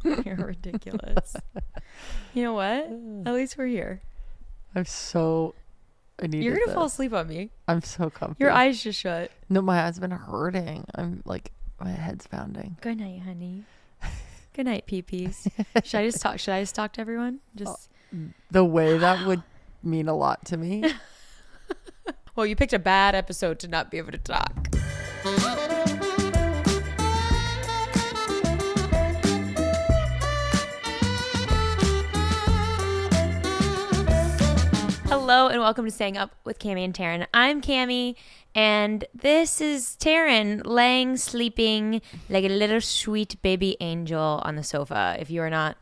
You're ridiculous. You know what? At least we're here. I'm so... I needed You're going to this. fall asleep on me. I'm so comfy. Your eyes just shut. No, my eyes been hurting. I'm like, my head's pounding. Good night, honey. Good night, peepees. Should I just talk to everyone? Just The way that would mean a lot to me. Well, you picked a bad episode to not be able to talk. Hello and welcome to Staying Up with Cammie and Taryn. I'm Cammie and this is Taryn laying sleeping like a little sweet baby angel on the sofa. If you are not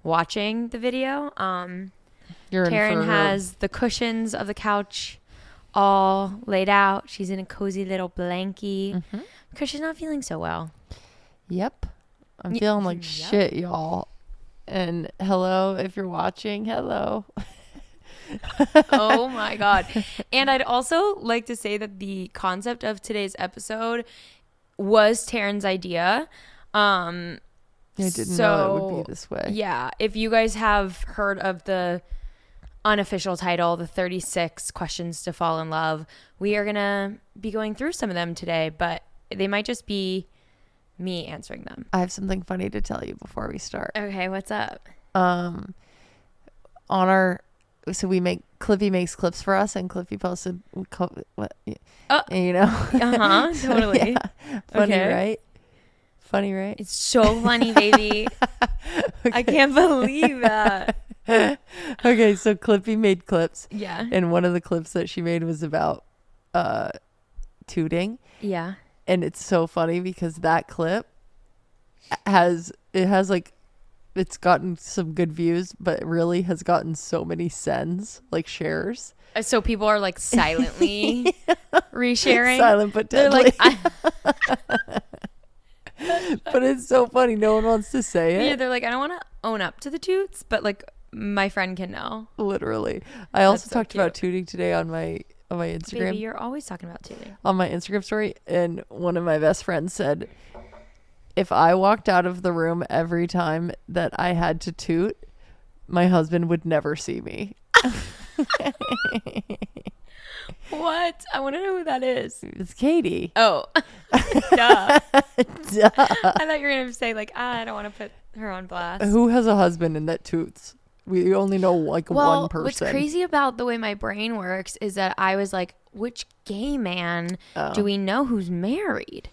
watching the video, Taryn has the cushions of the couch all laid out. She's in a cozy little blankie because she's not feeling so well. Yep. I'm feeling like shit, y'all. And hello, if you're watching, hello. Oh my God. And I'd also like to say that the concept of today's episode was Taryn's idea. I didn't know it would be this way. Yeah. If you guys have heard of the unofficial title, the 36 questions to fall in love, we are going to be going through some of them today, but they might just be me answering them. I have something funny to tell you before we start. Okay. What's up? So Clippy makes clips for us, and Clippy posted what you know. Totally. Yeah. Funny, right? It's so funny, baby. Okay. I can't believe that. Okay, so Clippy made clips. Yeah. And one of the clips that she made was about tooting. Yeah. And it's so funny because that clip it's gotten some good views, but it really has gotten so many sends, like shares. So people are like silently resharing. Silent but They're deadly. like, but it's so funny. No one wants to say it. yeah, they're like, I don't want to own up to the toots, but like my friend can know. Literally. I also so talked cute. about tooting today on my Instagram. Baby, you're always talking about tooting. On my Instagram story, and one of my best friends said, if I walked out of the room every time that I had to toot, my husband would never see me. What? I want to know who that is. It's Katie. Oh, duh. Duh. I thought you were going to say like, I don't want to put her on blast. Who has a husband and that toots? We only know like one person. What's crazy about the way my brain works is that I was like, which gay man do we know who's married?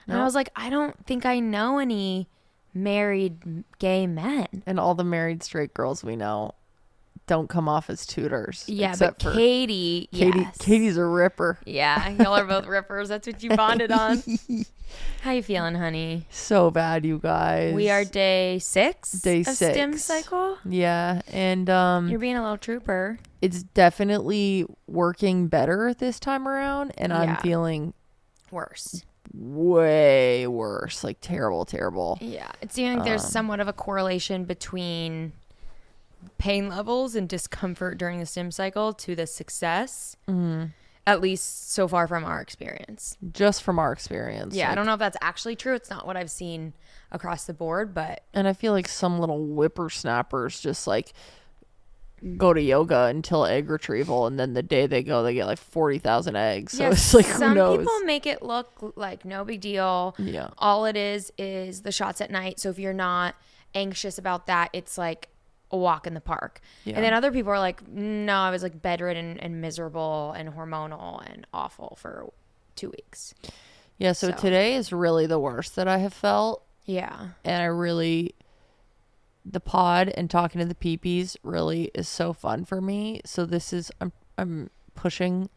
And I was like, I don't think I know any married gay men. And all the married straight girls we know don't come off as tutors. Yeah, but Katie, yes. Katie's a ripper. Yeah, y'all are both rippers. That's what you bonded on. How you feeling, honey? So bad, you guys. We are day 6 Day of 6. STEM cycle. Yeah, and You're being a little trooper. it's definitely working better this time around, and I'm feeling worse. Way worse, like terrible. Yeah, it seems like there's somewhat of a correlation between pain levels and discomfort during the STEM cycle to the success, at least so far from our experience. Just from our experience. Yeah, I don't know if that's actually true. It's not what I've seen across the board, but... And I feel like some little whippersnappers just like go to yoga until egg retrieval, and then the day they go, they get like 40,000 eggs. So it's like, who knows? Some people make it look like no big deal. Yeah. All it is the shots at night. So if you're not anxious about that, it's like a walk in the park. Yeah. And then other people are like, no, I was like bedridden and miserable and hormonal and awful for 2 weeks. Yeah. So today is really the worst that I have felt. Yeah. And the pod and talking to the peepees really is so fun for me. So I'm pushing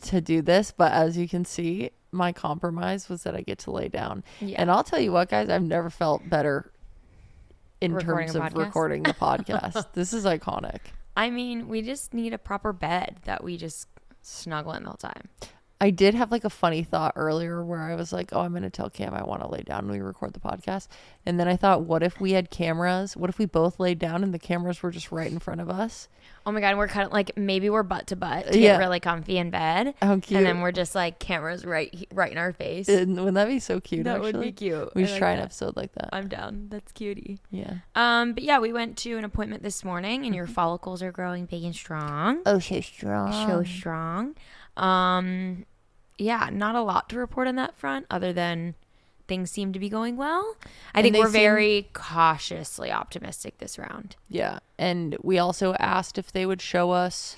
to do this, but as you can see, my compromise was that I get to lay down. Yeah. And I'll tell you what, guys, I've never felt better in terms of recording the podcast. This is iconic. I mean, we just need a proper bed that we just snuggle in the whole time. I did have like a funny thought earlier where I was like, oh, I'm going to tell Cam I want to lay down when we record the podcast. And then I thought, what if we had cameras? What if we both laid down and the cameras were just right in front of us? Oh my God, we're kind of like, maybe we're butt to butt to Yeah. get really comfy in bed. How cute. And then we're just like cameras right in our face. Wouldn't that be so cute, That actually? would be cute. We I should like try an that. episode like that. I'm down. That's cutie. Yeah. But yeah, we went to an appointment this morning and your follicles are growing big and strong. Oh, so strong. So strong. Yeah, not a lot to report on that front other than things seem to be going well. I think we're very cautiously optimistic this round. Yeah. And we also asked if they would show us.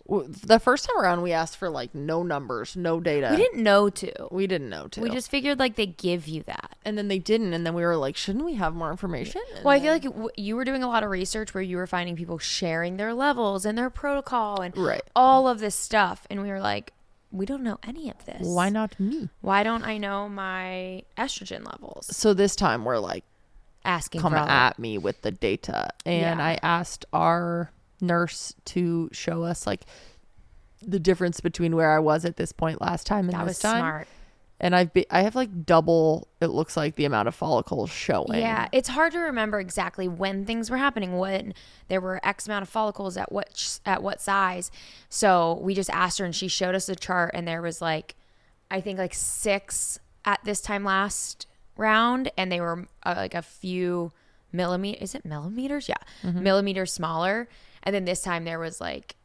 The first time around, we asked for like no numbers, no data. We didn't know to. We didn't know to. We just figured like they give you that. And then they didn't. And then we were like, shouldn't we have more information? And Well, I feel like you were doing a lot of research where you were finding people sharing their levels and their protocol and all of this stuff. And we were like, we don't know any of this. Why not me? Why don't I know my estrogen levels? So this time we're like, Asking come for all at me with the data. And Yeah. I asked our nurse to show us like the difference between where I was at this point last time and that this was time. smart. And I have like double, it looks like, the amount of follicles showing. Yeah, it's hard to remember exactly when things were happening, when there were X amount of follicles at what size. So we just asked her and she showed us a chart and there was like, I think like 6 at this time last round and they were like a few millimeters. Is it millimeters? Yeah. Mm-hmm. Millimeters smaller. And then this time there was like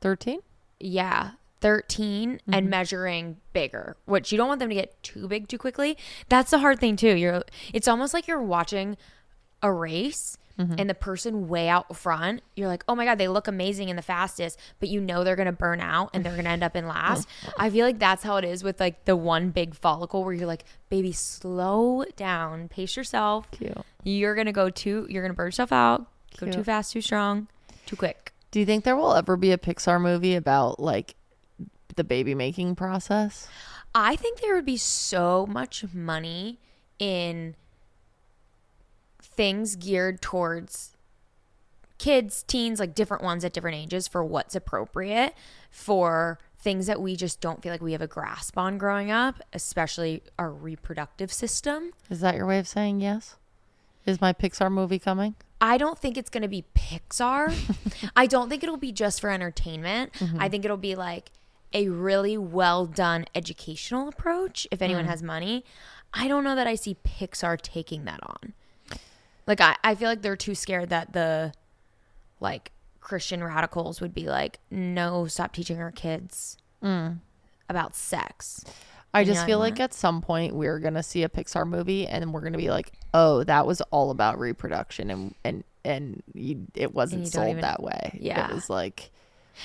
13? Yeah, 13 and measuring bigger, which you don't want them to get too big too quickly. That's the hard thing too. It's almost like you're watching a race and the person way out front, you're like, oh my God, they look amazing in the fastest, but you know they're going to burn out and they're going to end up in last. I feel like that's how it is with like the one big follicle where you're like, baby, slow down, pace yourself. Cute. You're going to burn yourself out, go Cute. too fast, too strong, too quick. Do you think there will ever be a Pixar movie about like the baby making process? I think there would be so much money in things geared towards kids, teens, like different ones at different ages for what's appropriate for things that we just don't feel like we have a grasp on growing up, especially our reproductive system. Is that your way of saying yes? Is my Pixar movie coming? I don't think it's going to be Pixar. I don't think it'll be just for entertainment. I think it'll be like a really well done educational approach if anyone has money. I don't know that I see Pixar taking that on. Like, I feel like they're too scared that the like Christian radicals would be like, no, stop teaching our kids about sex. I just feel like at some point we're going to see a Pixar movie and we're going to be like, oh, that was all about reproduction and it wasn't sold that way. Yeah. It was like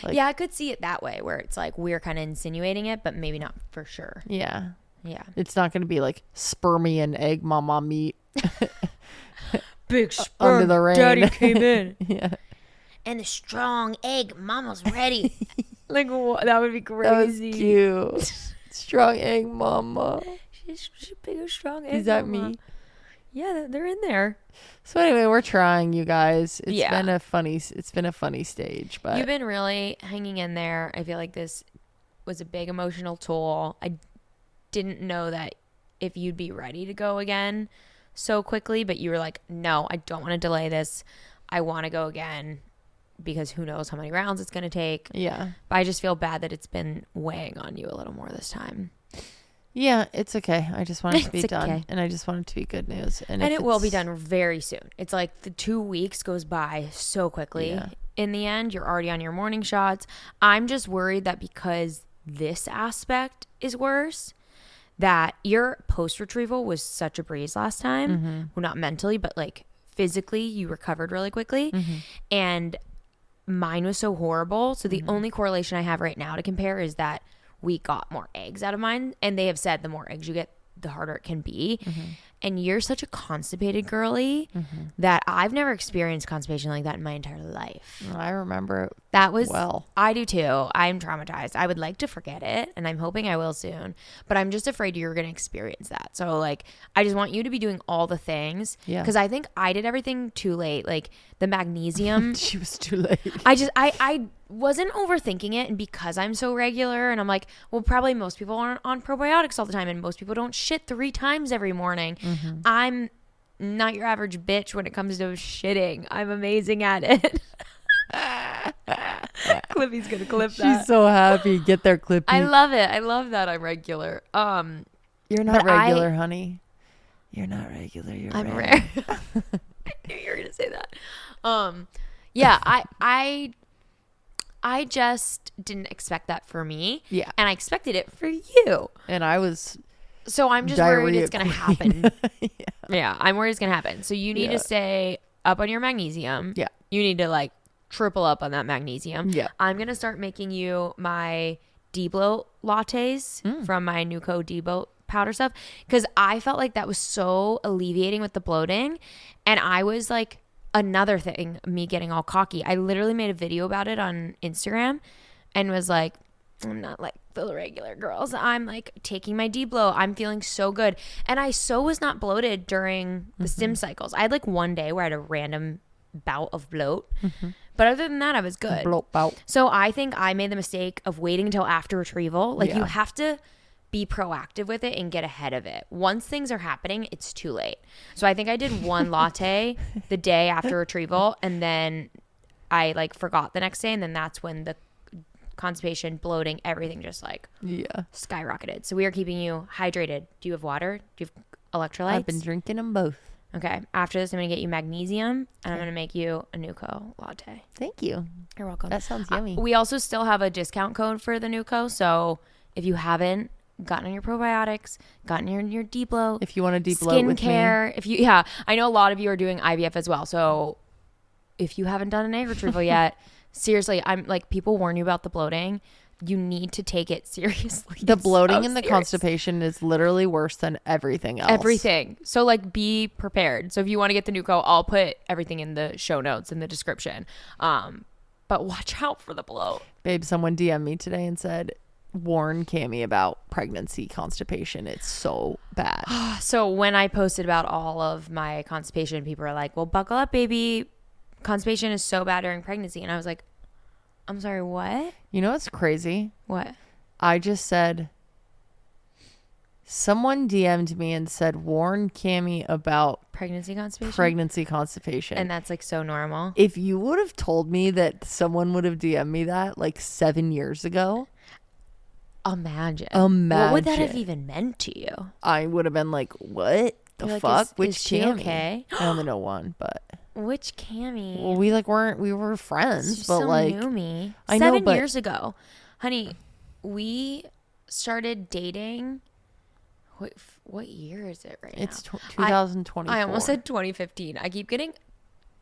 yeah, I could see it that way where it's like we're kind of insinuating it, but maybe not for sure. Yeah. Yeah. It's not going to be like spermy and egg mama meat. Big Under the rain. daddy came in. Yeah. And the strong egg mama's ready. Like, that would be That was crazy. cute. Strong egg mama. She's big and strong egg Is that mama. me? Yeah, they're in there. So anyway, we're trying, you guys. It's Yeah. been a funny stage, but You've been really hanging in there. I feel like this was a big emotional toll. I didn't know that if you'd be ready to go again so quickly, but you were like, no, I don't want to delay this. I want to go again because who knows how many rounds it's going to take. yeah. But I just feel bad that it's been weighing on you a little more this time. Yeah, it's okay. I just want it to be It's done. okay. And I just want it to be good news. And And it will be done very soon. It's like the 2 weeks goes by so quickly. Yeah. In the end, you're already on your morning shots. I'm just worried that because this aspect is worse, that your post retrieval was such a breeze last time. Well, not mentally, but like physically, you recovered really quickly. And mine was so horrible. So the only correlation I have right now to compare is that we got more eggs out of mine. And they have said the more eggs you get, the harder it can be. And you're such a constipated girly that I've never experienced constipation like that in my entire life. I remember it That was, well. I do too. I'm traumatized. I would like to forget it and I'm hoping I will soon, but I'm just afraid you're going to experience that. So like, I just want you to be doing all the things. Yeah. Cause I think I did everything too late. Like the magnesium, She was too late. I wasn't overthinking it, and because I'm so regular, and I'm like, well, probably most people aren't on probiotics all the time, and most people don't shit 3 times every morning. I'm not your average bitch when it comes to shitting. I'm amazing at it. Clippy's gonna clip that. She's so happy. Get there, Clippy. I love it. I love that I'm regular. You're not regular, honey. You're not regular. I'm rare. I knew you were gonna say that. Yeah, I just didn't expect that for me. Yeah. And I expected it for you. And I was. So I'm just worried it's going to happen. Yeah. Yeah, I'm worried it's going to happen. So you need to stay up on your magnesium. Yeah. You need to like triple up on that magnesium. Yeah. I'm going to start making you my debloat lattes from my Nuco debloat powder stuff, because I felt like that was so alleviating with the bloating. And I was like, another thing, me getting all cocky, I literally made a video about it on Instagram and was like, I'm not like the regular girls. I'm like taking my debloat. I'm feeling so good. And I was not bloated during the stim cycles. I had like one day where I had a random bout of bloat. But other than that, I was good. Bloat bout. So I think I made the mistake of waiting until after retrieval. Like you have to be proactive with it and get ahead of it. Once things are happening, it's too late. So I think I did one latte the day after retrieval, and then I like forgot the next day, and then that's when the constipation, bloating, everything just like skyrocketed. So we are keeping you hydrated. Do you have water? Do you have electrolytes? I've been drinking them both. Okay. After this, I'm going to get you magnesium, and I'm going to make you a Nuco latte. Thank you. You're welcome. That sounds yummy. We also still have a discount code for the Nuco. So if you haven't gotten on your probiotics, gotten your debloat, if you want to debloat with me, skincare, I know a lot of you are doing IVF as well. So if you haven't done an egg retrieval yet, seriously, I'm like, people warn you about the bloating. You need to take it seriously. The bloating and the constipation is literally worse than everything else. Everything. So like, be prepared. So if you want to get the Nuco, I'll put everything in the show notes in the description. But watch out for the bloat. Babe, someone DM'd me today and said, warn Cammie about pregnancy constipation. It's so bad. So when I posted about all of my constipation, people are like, well, buckle up, baby. Constipation is so bad during pregnancy. And I was like, I'm sorry, what? You know what's crazy? What? I just said, someone DM'd me and said, warn Cammie about pregnancy constipation. And that's like so normal. If you would have told me that someone would have DM'd me that like 7 years ago. Imagine. What would that have even meant to you? I would have been like, what the fuck? Which Cammie? Okay? I only know one, but. Which Cammie? Well, we were friends, you but still like. Knew me. I 7 know, years ago. Honey, we started dating. What year is it right now? It's 2024. I almost said 2015. I keep getting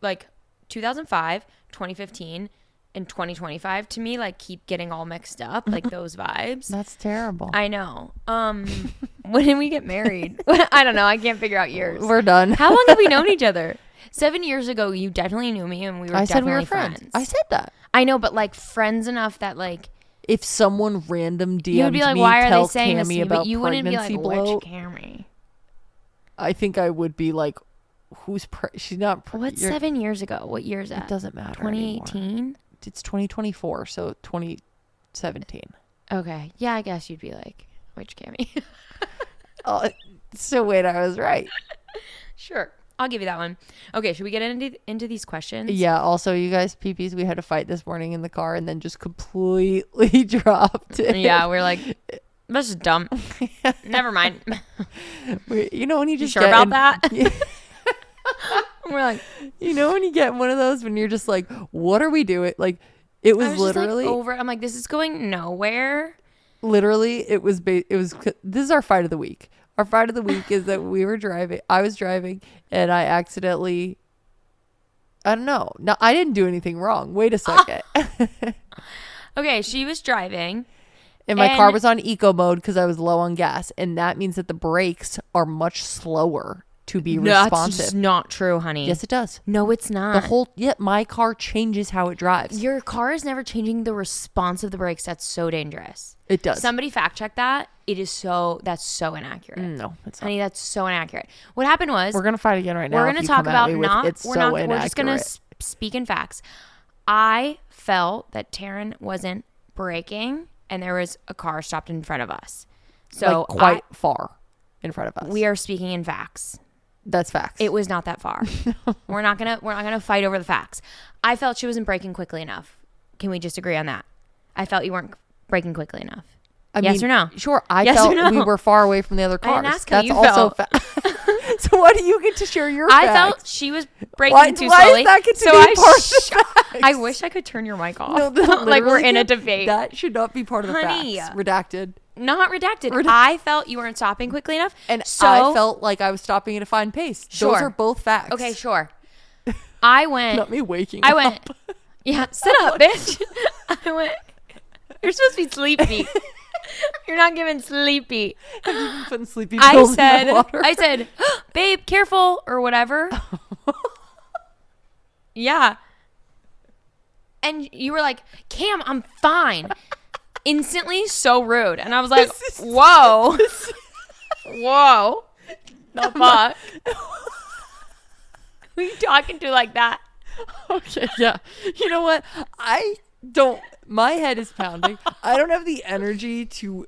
like 2005, 2015. And 2025 to me like keep getting all mixed up, like those vibes. That's terrible. I know. When did we get married? I don't know. I can't figure out years. We're done. How long have we known each other? 7 years ago, you definitely knew me, and we were definitely friends. I said that. I know, but like friends enough that like if someone random DM'd you would be like, me, why are tell they saying Cammie this to you? about But you wouldn't be like, bloat, which Cammie? I think I would be like, who's she's not. What's 7 years ago? What year is that? It doesn't matter. 2018. It's 2024, so 2017. Okay. Yeah, I guess you'd be like, which Cammie? Oh, so wait, I was right. Sure. I'll give you that one. Okay, should we get into these questions? Yeah, also, you guys, peepees, we had a fight this morning in the car and then just completely dropped it. Yeah, we're like, that's just dumb. Never mind. You know when you just sure about that? Yeah. We're like, you know when you get one of those when you're just like, what are we doing? Like, it was literally just like over. I'm like, this is going nowhere. Literally, it was this is our fight of the week. Our fight of the week is that I was driving and I accidentally, I don't know. No, I didn't do anything wrong. Wait a second. Okay, she was driving. And my car was on eco mode because I was low on gas. And that means that the brakes are much slower to be responsive. That's not true, honey. Yes, it does. No, it's not. My car changes how it drives. Your car is never changing the response of the brakes. That's so dangerous. It does. Somebody fact check that. That's so inaccurate. No, it's not. Honey, that's so inaccurate. What happened was we're gonna fight again right now. We're gonna talk about we're just gonna speak in facts. I felt that Taryn wasn't braking and there was a car stopped in front of us. So like quite far in front of us. We are speaking in facts. That's facts. It was not that far. We're not gonna fight over the facts. I felt she wasn't braking quickly enough. Can we just agree on that? I felt you weren't braking quickly enough. Yes or no? Sure. I Yes felt or no? we were far away from the other I cars. didn't ask how That's you also felt. So why do you get to share your I facts? felt she was braking Why too does slowly. that get to so be I part of the facts? I wish I could turn your mic off. No, that like we're literally in a can't- debate. That should not be part of the Honey. facts. Redacted. Not redacted. I felt you weren't stopping quickly enough. And so, I felt like I was stopping at a fine pace. Sure. Those are both facts. Okay, sure. I went. Not me waking I up. went. Yeah, sit up, bitch. I went. You're supposed to be sleepy. You're not giving sleepy. Have you been putting sleepy I pills in the water? said, babe, careful or whatever. Yeah. And you were like, Cam, I'm fine. Instantly so rude. And I was like, whoa. Whoa. The fuck? Who are you talking to like that? Okay, yeah. You know what? My head is pounding. I don't have the energy to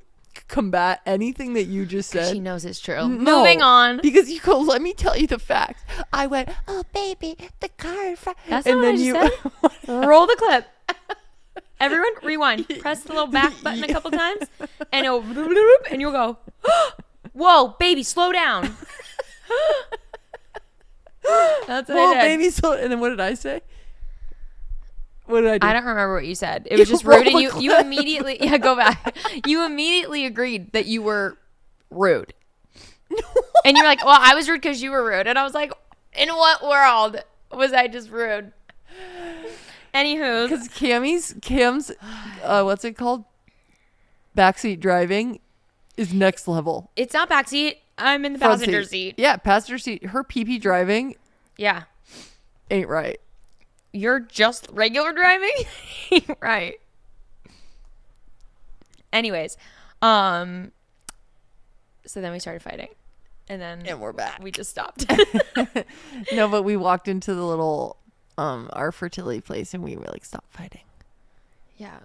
combat anything that you just said. She knows it's true. No, Moving on. Because you go, let me tell you the facts. I went, oh, baby, the car in front. That's not what I just said. Roll the clip. Everyone, rewind. Press the little back button a couple times, and it'll and you'll go, whoa, baby, slow down. That's what I did. Baby, so, and then what did I say? What did I do? I don't remember what you said. It was just rude, and you immediately go back. You immediately agreed that you were rude, and you're like, well, I was rude because you were rude, and I was like, in what world was I just rude? Anywho, Because Cam's, what's it called? Backseat driving is next level. it's not backseat. I'm in the Front passenger seat. Yeah, passenger seat. Her pee driving Yeah. ain't right. You're just regular driving? Right. Anyways, so then we started fighting. And we're back. We just stopped. No, but we walked into the little our fertility place and we were like, stop fighting. Yeah.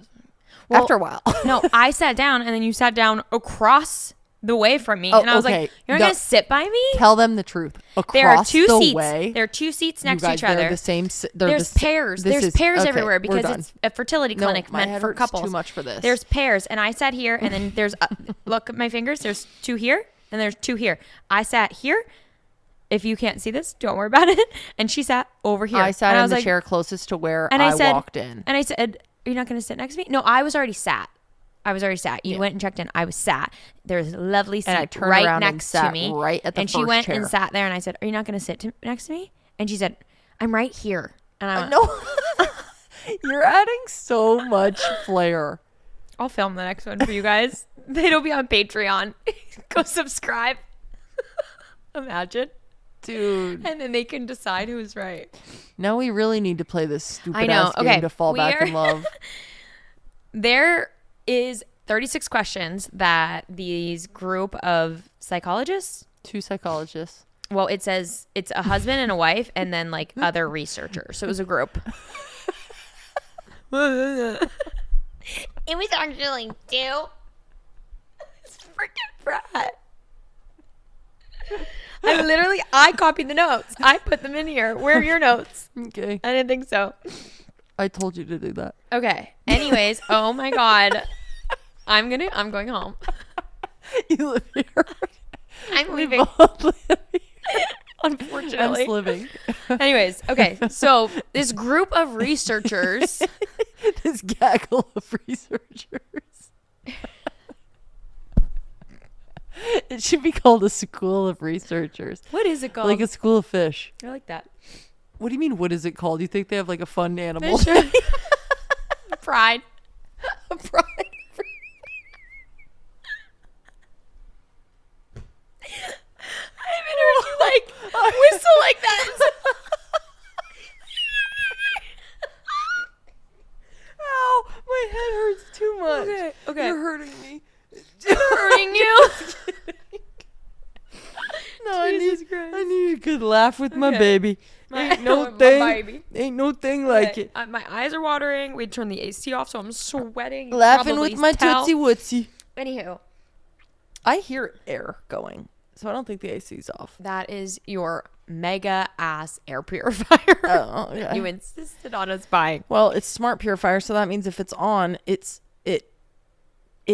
After a while. No, I sat down and then you sat down across the way from me. Oh, And I was okay. like, you're not going to sit by me? Tell them the truth. Across There are two the seats. way. There are two seats next You to guys, each other. They're the same. There's pairs. There's pairs everywhere because it's a fertility clinic my meant head for hurts couples. Too much for this. There's pairs, and I sat here, and then there's look at my fingers. There's two here, and there's two here. I sat here. If you can't see this, don't worry about it. And she sat over here. I sat and in was the like, chair closest to where and I said, walked in. And I said, "Are you not going to sit next to me?" No, I was already sat. You went and checked in. I was sat. There's a lovely seat And I turned right around and next sat to me. right at the and she first went chair. and sat there. And I said, "Are you not going to sit next to me?" And she said, "I'm right here." And I went, No. You're adding so much flair. I'll film the next one for you guys. It'll be on Patreon. Go subscribe. Imagine. Dude. And then they can decide who's right. Now we really need to play this stupid I know. ass game Okay. to fall back in love. There is 36 questions that these group of psychologists, 2 psychologists. well, it says it's a husband and a wife and then like other researchers. So it was a group. It was actually 2. It's freaking Brad. I copied the notes. I put them in here. Where are your notes? Okay. I didn't think so. I told you to do that. Okay. Anyways, oh my God. I'm going home. You live here. I'm We leaving. both live here. Unfortunately. I'm living. Anyways, okay. So this group of researchers. This gaggle of researchers. It should be called a school of researchers. What is it called? Like a school of fish. I like that. What do you mean, what is it called? You think they have like a fun animal? Fish. Pride. Pride. I haven't heard you like whistle like that. Ow, my head hurts too much. Okay. You're hurting me. Hurting you. No, I need a good laugh. laugh with my Okay. baby. Ain't no My thing. baby. Ain't no thing like Okay, it. my eyes are watering. We turned the AC off, so I'm sweating. You can Laughing probably with my tell. tootsie wootsy. Anywho, I hear air going, so I don't think the AC's off. that is your mega ass air purifier. Oh, yeah. You insisted on us buying. Well, it's smart purifier, so that means if it's on, it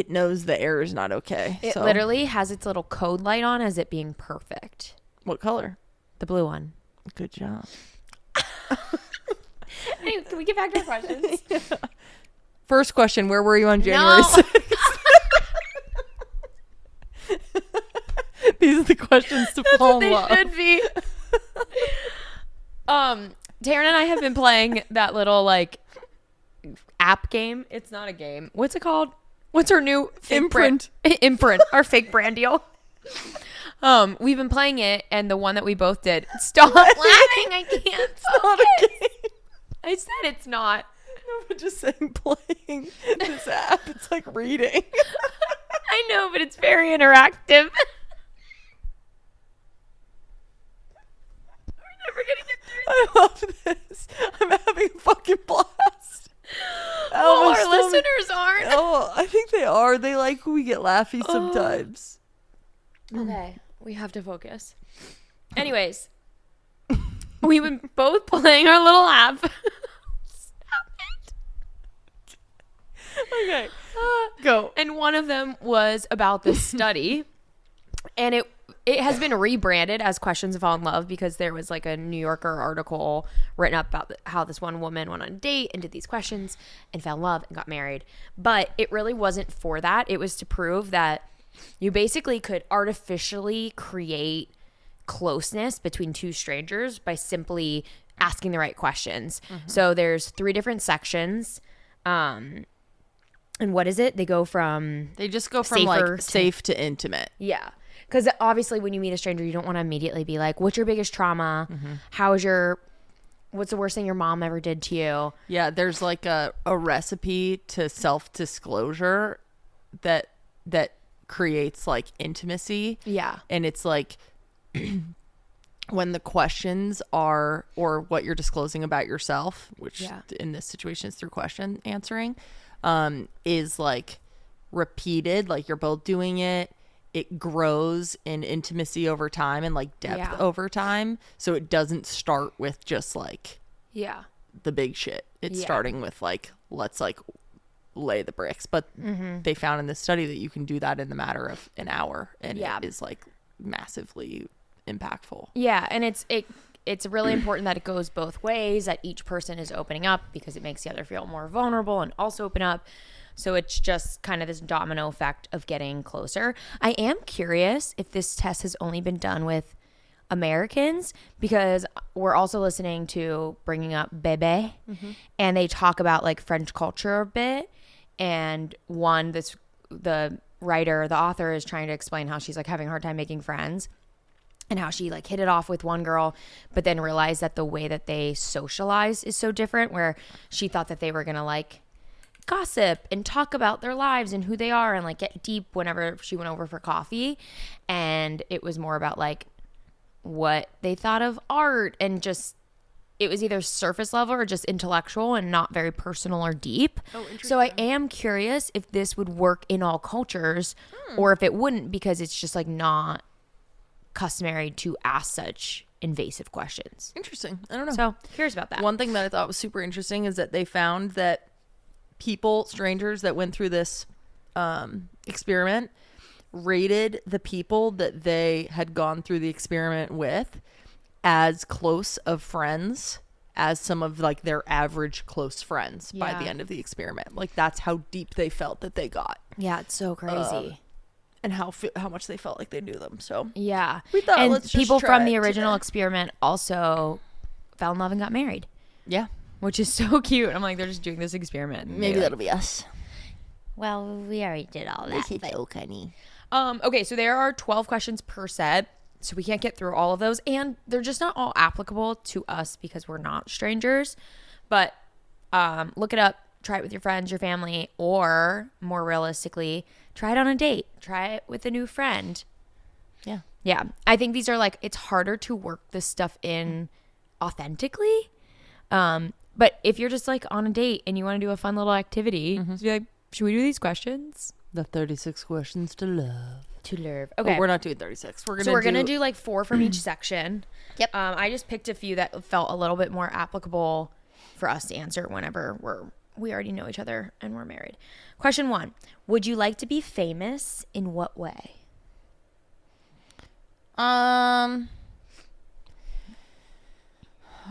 knows the air is not okay. It so. literally has its little code light on as it being perfect. What color? The blue one. Good job. Anyway, can we get back to our questions? Yeah. First question, where were you on January No. 6th? These are the questions to fall in love. They should be. Taryn and I have been playing that little like app game. It's not a game. What's it called? What's our new fake Imprint. Imprint, our fake brand deal. We've been playing it, and the one that we both did. Stop laughing! I can't. Not a focus. game. I said it's not. No, but just saying playing this app, it's like reading. I know, but it's very interactive. We're never gonna get through. I love this. I'm having a fucking blast. Well, my our stomach- listeners aren't. Oh, I think they are. They like when we get laughy sometimes. Okay, we have to focus. Anyways, we've been both playing our little app. Stop it. Okay, go. And one of them was about this study, and it has been rebranded as Questions to Fall in Love because there was like a New Yorker article written up about how this one woman went on a date and did these questions and fell in love and got married. But it really wasn't for that. It was to prove that you basically could artificially create closeness between two strangers by simply asking the right questions. So there's 3 different sections. And what is it? They go from They just go from safer like safe to intimate. yeah. Because obviously when you meet a stranger, you don't want to immediately be like, what's your biggest trauma? What's the worst thing your mom ever did to you? Yeah, there's like a recipe to self-disclosure that creates like intimacy. Yeah. And it's like when the questions are, or what you're disclosing about yourself, which in this situation is through question answering, is like repeated, like you're both doing it. It grows in intimacy over time and like depth over time. So it doesn't start with just like the big shit. It's starting with like, let's like lay the bricks. But they found in this study that you can do that in the matter of an hour, and it is like massively impactful. Yeah. And it's really important that it goes both ways, that each person is opening up because it makes the other feel more vulnerable and also open up. So it's just kind of this domino effect of getting closer. I am curious if this test has only been done with Americans, because we're also listening to Bringing Up Bebe, and they talk about like French culture a bit. And the writer, the author, is trying to explain how she's like having a hard time making friends, and how she like hit it off with one girl, but then realized that the way that they socialize is so different, where she thought that they were going to like gossip and talk about their lives and who they are and like get deep whenever she went over for coffee, and it was more about like what they thought of art, and just it was either surface level or just intellectual and not very personal or deep. So I am curious if this would work in all cultures or if it wouldn't, because it's just like not customary to ask such invasive questions. Interesting. I don't know. So curious about that. One thing that I thought was super interesting is that they found that strangers that went through this experiment rated the people that they had gone through the experiment with as close of friends as some of like their average close friends by the end of the experiment. Like that's how deep they felt that they got. Yeah, it's so crazy. And how much they felt like they knew them. So yeah. we thought, and let's just people try from the it original today. experiment also fell in love and got married. Yeah. Which is so cute. I'm like, they're just doing this experiment. Maybe that'll be us. Well, we already did all that. Okay, so there are 12 questions per set, so we can't get through all of those, and they're just not all applicable to us because we're not strangers. But look it up, try it with your friends, your family, or more realistically, try it on a date. Try it with a new friend. Yeah. Yeah. I think these are like, it's harder to work this stuff in authentically. But if you're just like on a date and you want to do a fun little activity, just be like, should we do these questions? The 36 questions to love. To love. Okay. Okay. We're not doing 36. We're gonna do like 4 from each section. Yep. I just picked a few that felt a little bit more applicable for us to answer whenever we already know each other and we're married. Question 1. Would you like to be famous? In what way? Oh,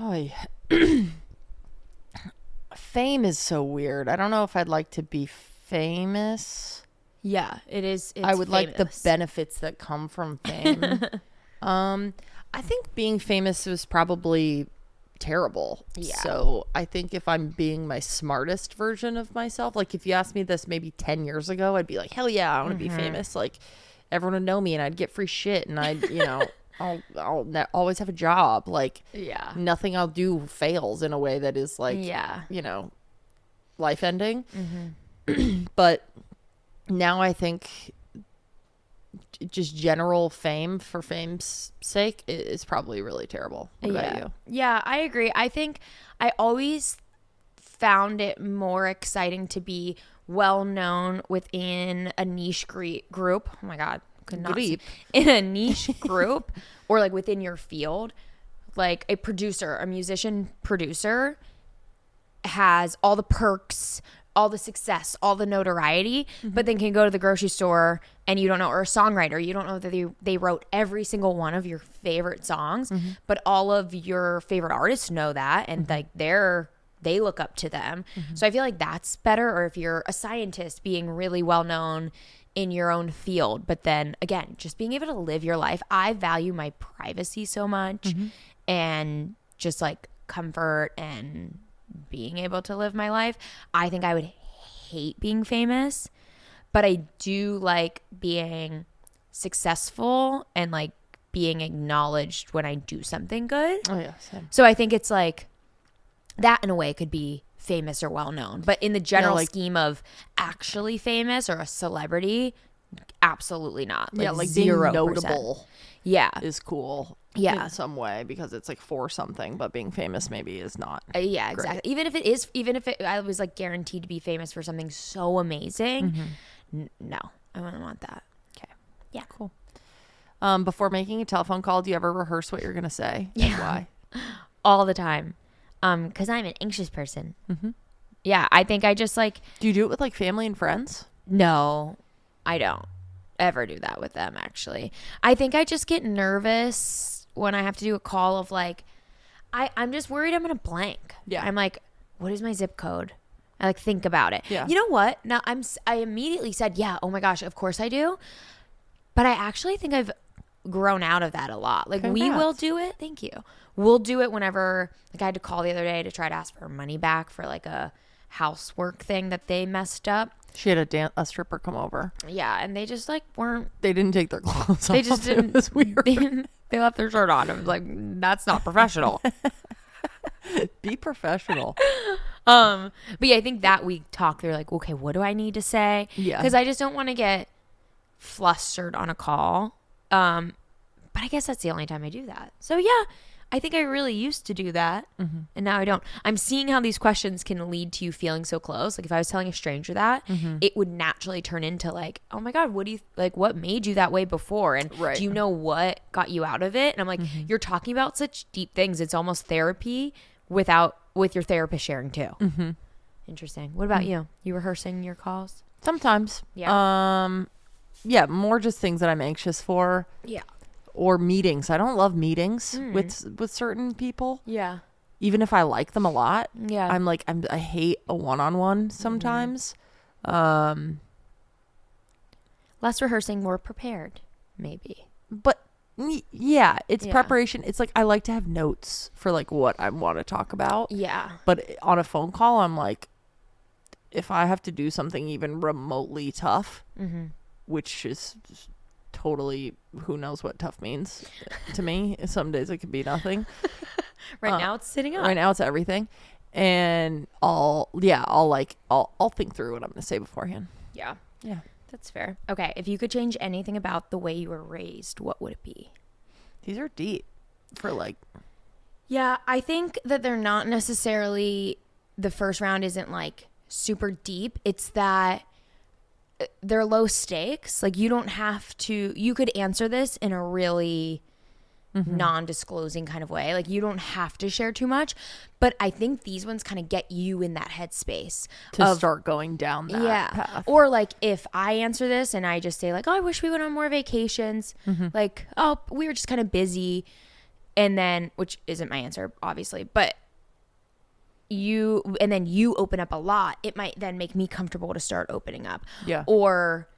yeah. Fame is so weird. I don't know if I'd like to be famous. Yeah, it is. I would like the benefits that come from fame. I think being famous was probably terrible. Yeah. So I think if I'm being my smartest version of myself, like if you asked me this maybe 10 years ago, I'd be like, hell yeah, I want to be famous. Like everyone would know me and I'd get free shit and I'd, I'll always have a job. Like nothing I'll do fails in a way that is like, life ending. But now I think just general fame for fame's sake is probably really terrible. What about you? Yeah, I agree. I think I always found it more exciting to be well known within a niche group. Oh my God. Could not in a niche group or like within your field. Like a musician producer has all the perks, all the success, all the notoriety, but then can go to the grocery store and you don't know, or a songwriter, you don't know that they wrote every single one of your favorite songs, but all of your favorite artists know that and like they look up to them. So I feel like that's better. Or if you're a scientist, being really well known in your own field, but then again, just being able to live your life. I value my privacy so much and just like comfort and being able to live my life. I think I would hate being famous, but I do like being successful and like being acknowledged when I do something good. Oh yeah, same. So I think it's like that in a way could be famous or well known, but in the general scheme of actually famous or a celebrity, absolutely not. Like like 0%. being notable is cool in some way because it's like for something, but being famous maybe is not exactly. Even if I was like guaranteed to be famous for something so amazing, no, I wouldn't want that. Okay. Yeah. Cool. Before making a telephone call, do you ever rehearse what you're gonna say? Yeah. Why? All the time. Because I'm an anxious person. Yeah, I think I just like... Do you do it with like family and friends? No, I don't ever do that with them, actually. I think I just get nervous when I have to do a call of like... I'm just worried I'm going to blank. Yeah. I'm like, what is my zip code? I like think about it. Yeah. You know what? Now I immediately said, yeah, oh my gosh, of course I do. But I actually think I've grown out of that a lot. Like we will do it. Thank you. We'll do it whenever, like I had to call the other day to try to ask for money back for like a housework thing that they messed up. She had a stripper come over. Yeah, and they just like weren't. They didn't take their clothes off. They just didn't. It was weird. They left their shirt on. I was like, that's not professional. Be professional. But yeah, I think that we talk through like, okay, what do I need to say? Yeah. Because I just don't want to get flustered on a call. But I guess that's the only time I do that. So yeah, I think I really used to do that, and now I don't. I'm seeing how these questions can lead to you feeling so close. Like if I was telling a stranger that, it would naturally turn into like, oh my God, what do you like? What made you that way before? And do you know what got you out of it? And I'm like, you're talking about such deep things. It's almost therapy with your therapist sharing too. Interesting. What about you? You rehearsing your calls? Sometimes. Yeah. Yeah, more just things that I'm anxious for. Yeah. Or meetings. I don't love meetings with certain people. Yeah. Even if I like them a lot. Yeah. I hate a one-on-one sometimes. Less rehearsing, more prepared, maybe. But yeah, it's preparation. It's like I like to have notes for like what I want to talk about. Yeah. But on a phone call, I'm like, if I have to do something even remotely tough, which is totally who knows what tough means to me. Some days it could be nothing. Right now it's sitting up. Right now it's everything. And I'll think through what I'm going to say beforehand. Yeah. Yeah. That's fair. Okay, if you could change anything about the way you were raised, what would it be? These are deep for like. Yeah, I think that they're not necessarily, the first round isn't like super deep. It's that they're low stakes. Like you don't have to, you could answer this in a really non-disclosing kind of way. Like you don't have to share too much, but I think these ones kind of get you in that headspace To start going down that path. Or like if I answer this and I just say like, oh, I wish we went on more vacations. Like, oh, we were just kind of busy. And then, which isn't my answer, obviously, but then you open up a lot. It might then make me comfortable to start opening up. Yeah. Or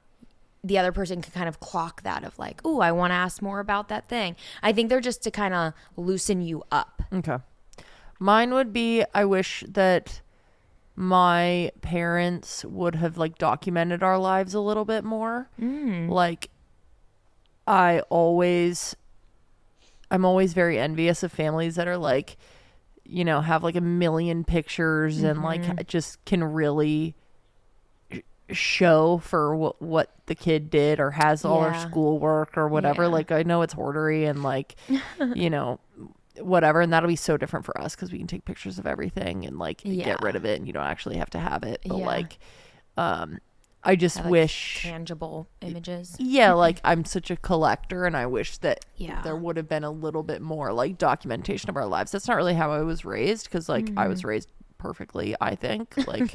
the other person can kind of clock that of like, oh, I want to ask more about that thing. I think they're just to kind of loosen you up. Okay. Mine would be, I wish that my parents would have like documented our lives a little bit more. Like I'm always very envious of families that are like, you know, have like a million pictures and like just can really show for what the kid did or has all their schoolwork or whatever. Like I know it's ordery and like, you know, whatever, and that'll be so different for us because we can take pictures of everything and like get rid of it and you don't actually have to have it. But like I just have, like, wish tangible images. Yeah, like I'm such a collector and I wish that Yeah. there would have been a little bit more like documentation of our lives. That's not really how I was raised because like I was raised perfectly, I think. Like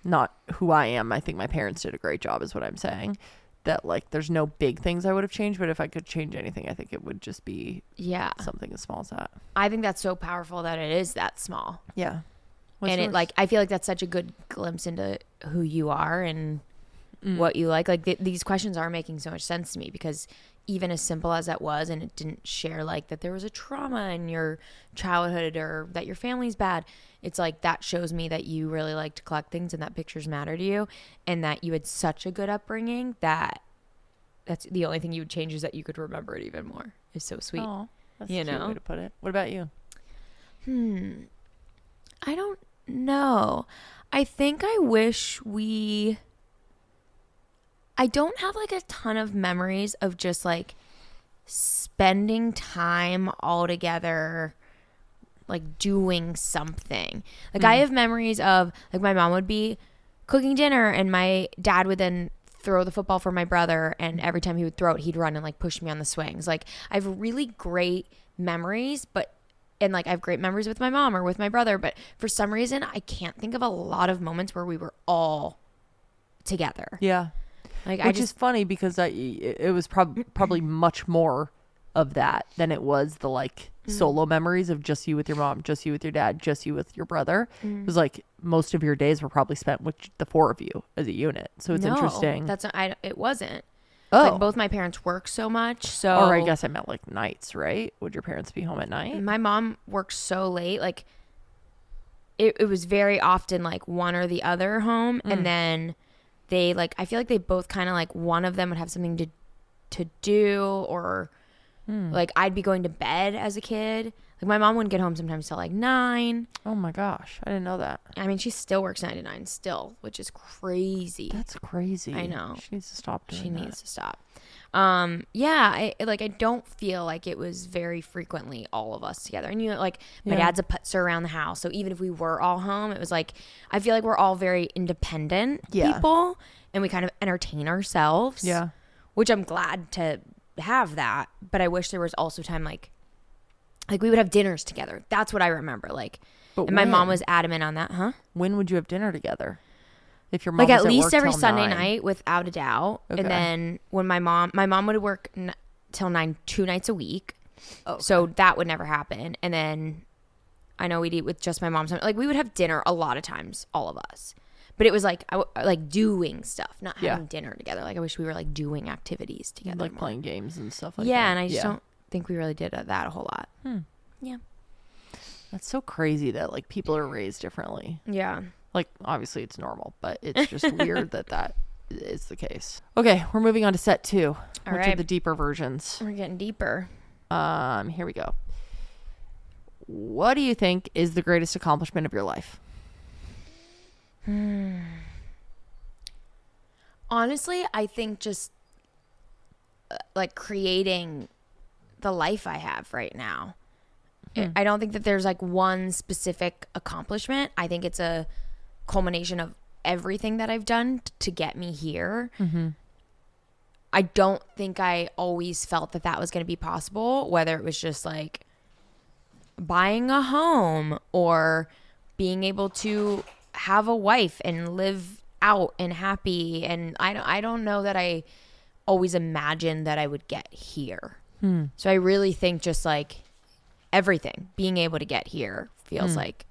not who I am. I think my parents did a great job is what I'm saying. That like there's no big things I would have changed, but if I could change anything, I think it would just be something as small as that. I think that's so powerful that it is that small. Yeah. What's and yours? It like I feel like that's such a good glimpse into who you are and what you like. Like these questions are making so much sense to me because even as simple as that was, and it didn't share like that there was a trauma in your childhood or that your family's bad. It's like that shows me that you really like to collect things and that pictures matter to you and that you had such a good upbringing that that's the only thing you would change is that you could remember it even more. It's so sweet. Oh, that's a cute way to put it. What about you? I don't know. I think I wish I don't have like a ton of memories of just like spending time all together, like doing something. Like I have memories of like my mom would be cooking dinner and my dad would then throw the football for my brother, and every time he would throw it, he'd run and like push me on the swings. Like I have really great memories, and like I have great memories with my mom or with my brother, but for some reason I can't think of a lot of moments where we were all together. Yeah. Like Which is funny because it was probably much more of that than it was the like solo memories of just you with your mom, just you with your dad, just you with your brother. It was like most of your days were probably spent with the four of you as a unit. So it's interesting. That's it wasn't. Oh, like both my parents work so much. So or I guess I meant like nights, right? Would your parents be home at night? My mom works so late. Like it was very often like one or the other home, and then they like I feel like they both kind of like one of them would have something to do or like I'd be going to bed as a kid. Like my mom wouldn't get home sometimes till like 9. Oh my gosh, I didn't know that. I mean, she still works 9 to 9 still, which is crazy. That's crazy. I know. She needs to stop doing that. She needs to stop. Yeah, I don't feel like it was very frequently all of us together. And you know, like my dad's a putzer around the house, so even if we were all home, it was like I feel like we're all very independent people, and we kind of entertain ourselves. Yeah, which I'm glad to have that, but I wish there was also time like we would have dinners together. That's what I remember. Like, and my mom was adamant on that. Huh? When would you have dinner together? If your mom like was at least every Sunday 9. night, without a doubt. Okay. And then when my mom would work till 9, 2 nights a week. Okay. So that would never happen. And then I know we'd eat with just my mom. Like we would have dinner a lot of times, all of us. But it was like like doing stuff, not having dinner together. Like I wish we were like doing activities together, like more. Playing games and stuff like that. Yeah, and I just don't think we really did that a whole lot. Yeah, that's so crazy that like people are raised differently. Yeah. Like, obviously it's normal, but it's just weird that is the case. Okay, we're moving on to set 2, which are the deeper versions. We're getting deeper. Here we go. What do you think is the greatest accomplishment of your life? Honestly, I think just like creating the life I have right now. I don't think that there's like one specific accomplishment. I think it's a culmination of everything that I've done to get me here. I don't think I always felt that that was going to be possible, whether it was just like buying a home or being able to have a wife and live out and happy. And I don't know that I always imagined that I would get here. So I really think just like everything, being able to get here feels like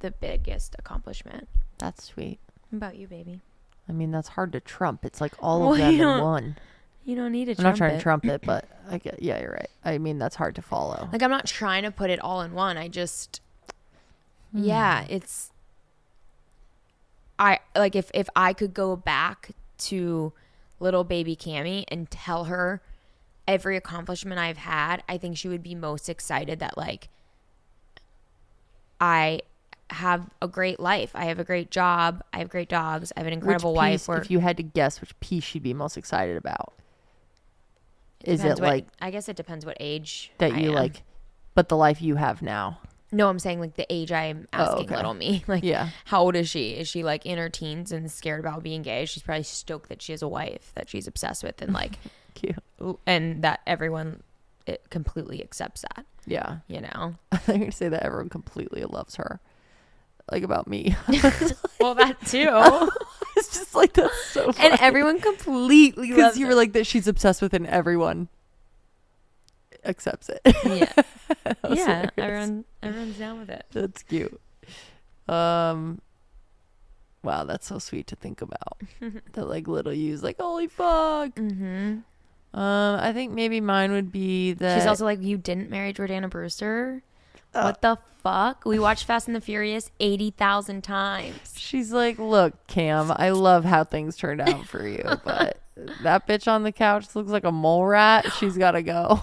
the biggest accomplishment. That's sweet. What about you, baby? I mean, that's hard to trump. It's like all of them in one. You don't need to I'm not trying to trump it, but I get, yeah, you're right. I mean, that's hard to follow. Like, I'm not trying to put it all in one. I just, yeah, it's, I like if I could go back to little baby Cammie and tell her every accomplishment I've had, I think she would be most excited that like I have a great life. I have a great job. I have great dogs. I have an incredible wife. If you had to guess which piece she'd be most excited about, is it like, I guess it depends what age that I you am. like, but the life you have now. No, I'm saying like the age I'm asking little me. Like, yeah. How old is she? Is she like in her teens and scared about being gay? She's probably stoked that she has a wife that she's obsessed with and like, cute, and that everyone completely accepts that. Yeah. You know? I'm going to say that everyone completely loves her. Like about me. Well, that too. It's just like, that's so funny. And everyone completely loves because you her. were like that she's obsessed with and everyone accepts it. Yeah. Yeah. Hilarious. Everyone's down with it. That's cute. Wow, that's so sweet to think about. That like little you's like, holy fuck. I think maybe mine would be that she's also like, you didn't marry Jordana Brewster? What the fuck? We watched Fast and the Furious 80,000 times. She's like, look, Cam, I love how things turned out for you, but that bitch on the couch looks like a mole rat. She's got to go.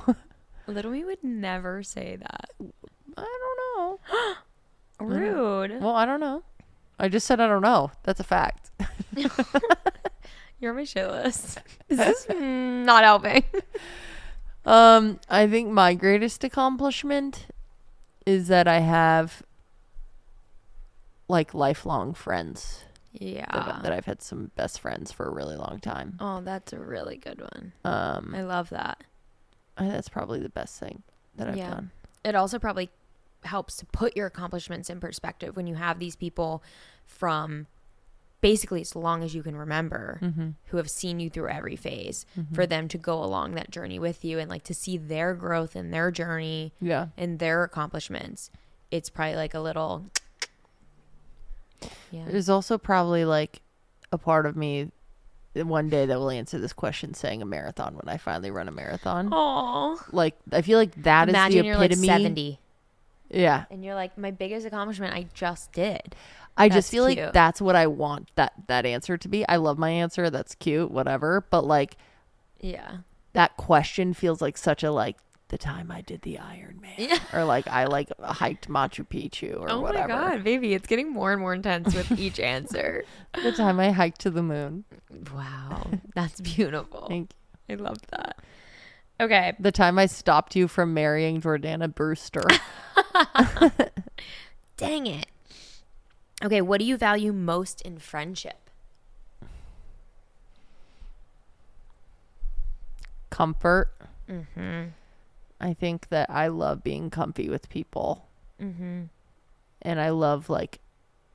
Little me would never say that. I don't know. Rude. Well, I don't know. I just said I don't know. That's a fact. You're on my shit list. This is not helping. I think my greatest accomplishment is that I have like lifelong friends. Yeah. That I've had some best friends for a really long time. Oh, that's a really good one. I love that. That's probably the best thing that I've done. It also probably helps to put your accomplishments in perspective when you have these people from basically as long as you can remember who have seen you through every phase, for them to go along that journey with you and like to see their growth and their journey and their accomplishments. It's probably like a little There's also probably like a part of me one day that will answer this question saying a marathon when I finally run a marathon. Oh, like I feel like that imagine is the epitome. You're like 70. Yeah. And you're like, my biggest accomplishment I just did. I just feel cute. Like that's what I want that answer to be. I love my answer. That's cute, whatever. But like, yeah, that question feels like such a like the time I did the Iron Man or like I like hiked Machu Picchu or whatever. Oh my God, baby. It's getting more and more intense with each answer. The time I hiked to the moon. Wow. That's beautiful. Thank you. I love that. Okay. The time I stopped you from marrying Jordana Brewster. Dang it. Okay, what do you value most in friendship? Comfort. I think that I love being comfy with people. And I love like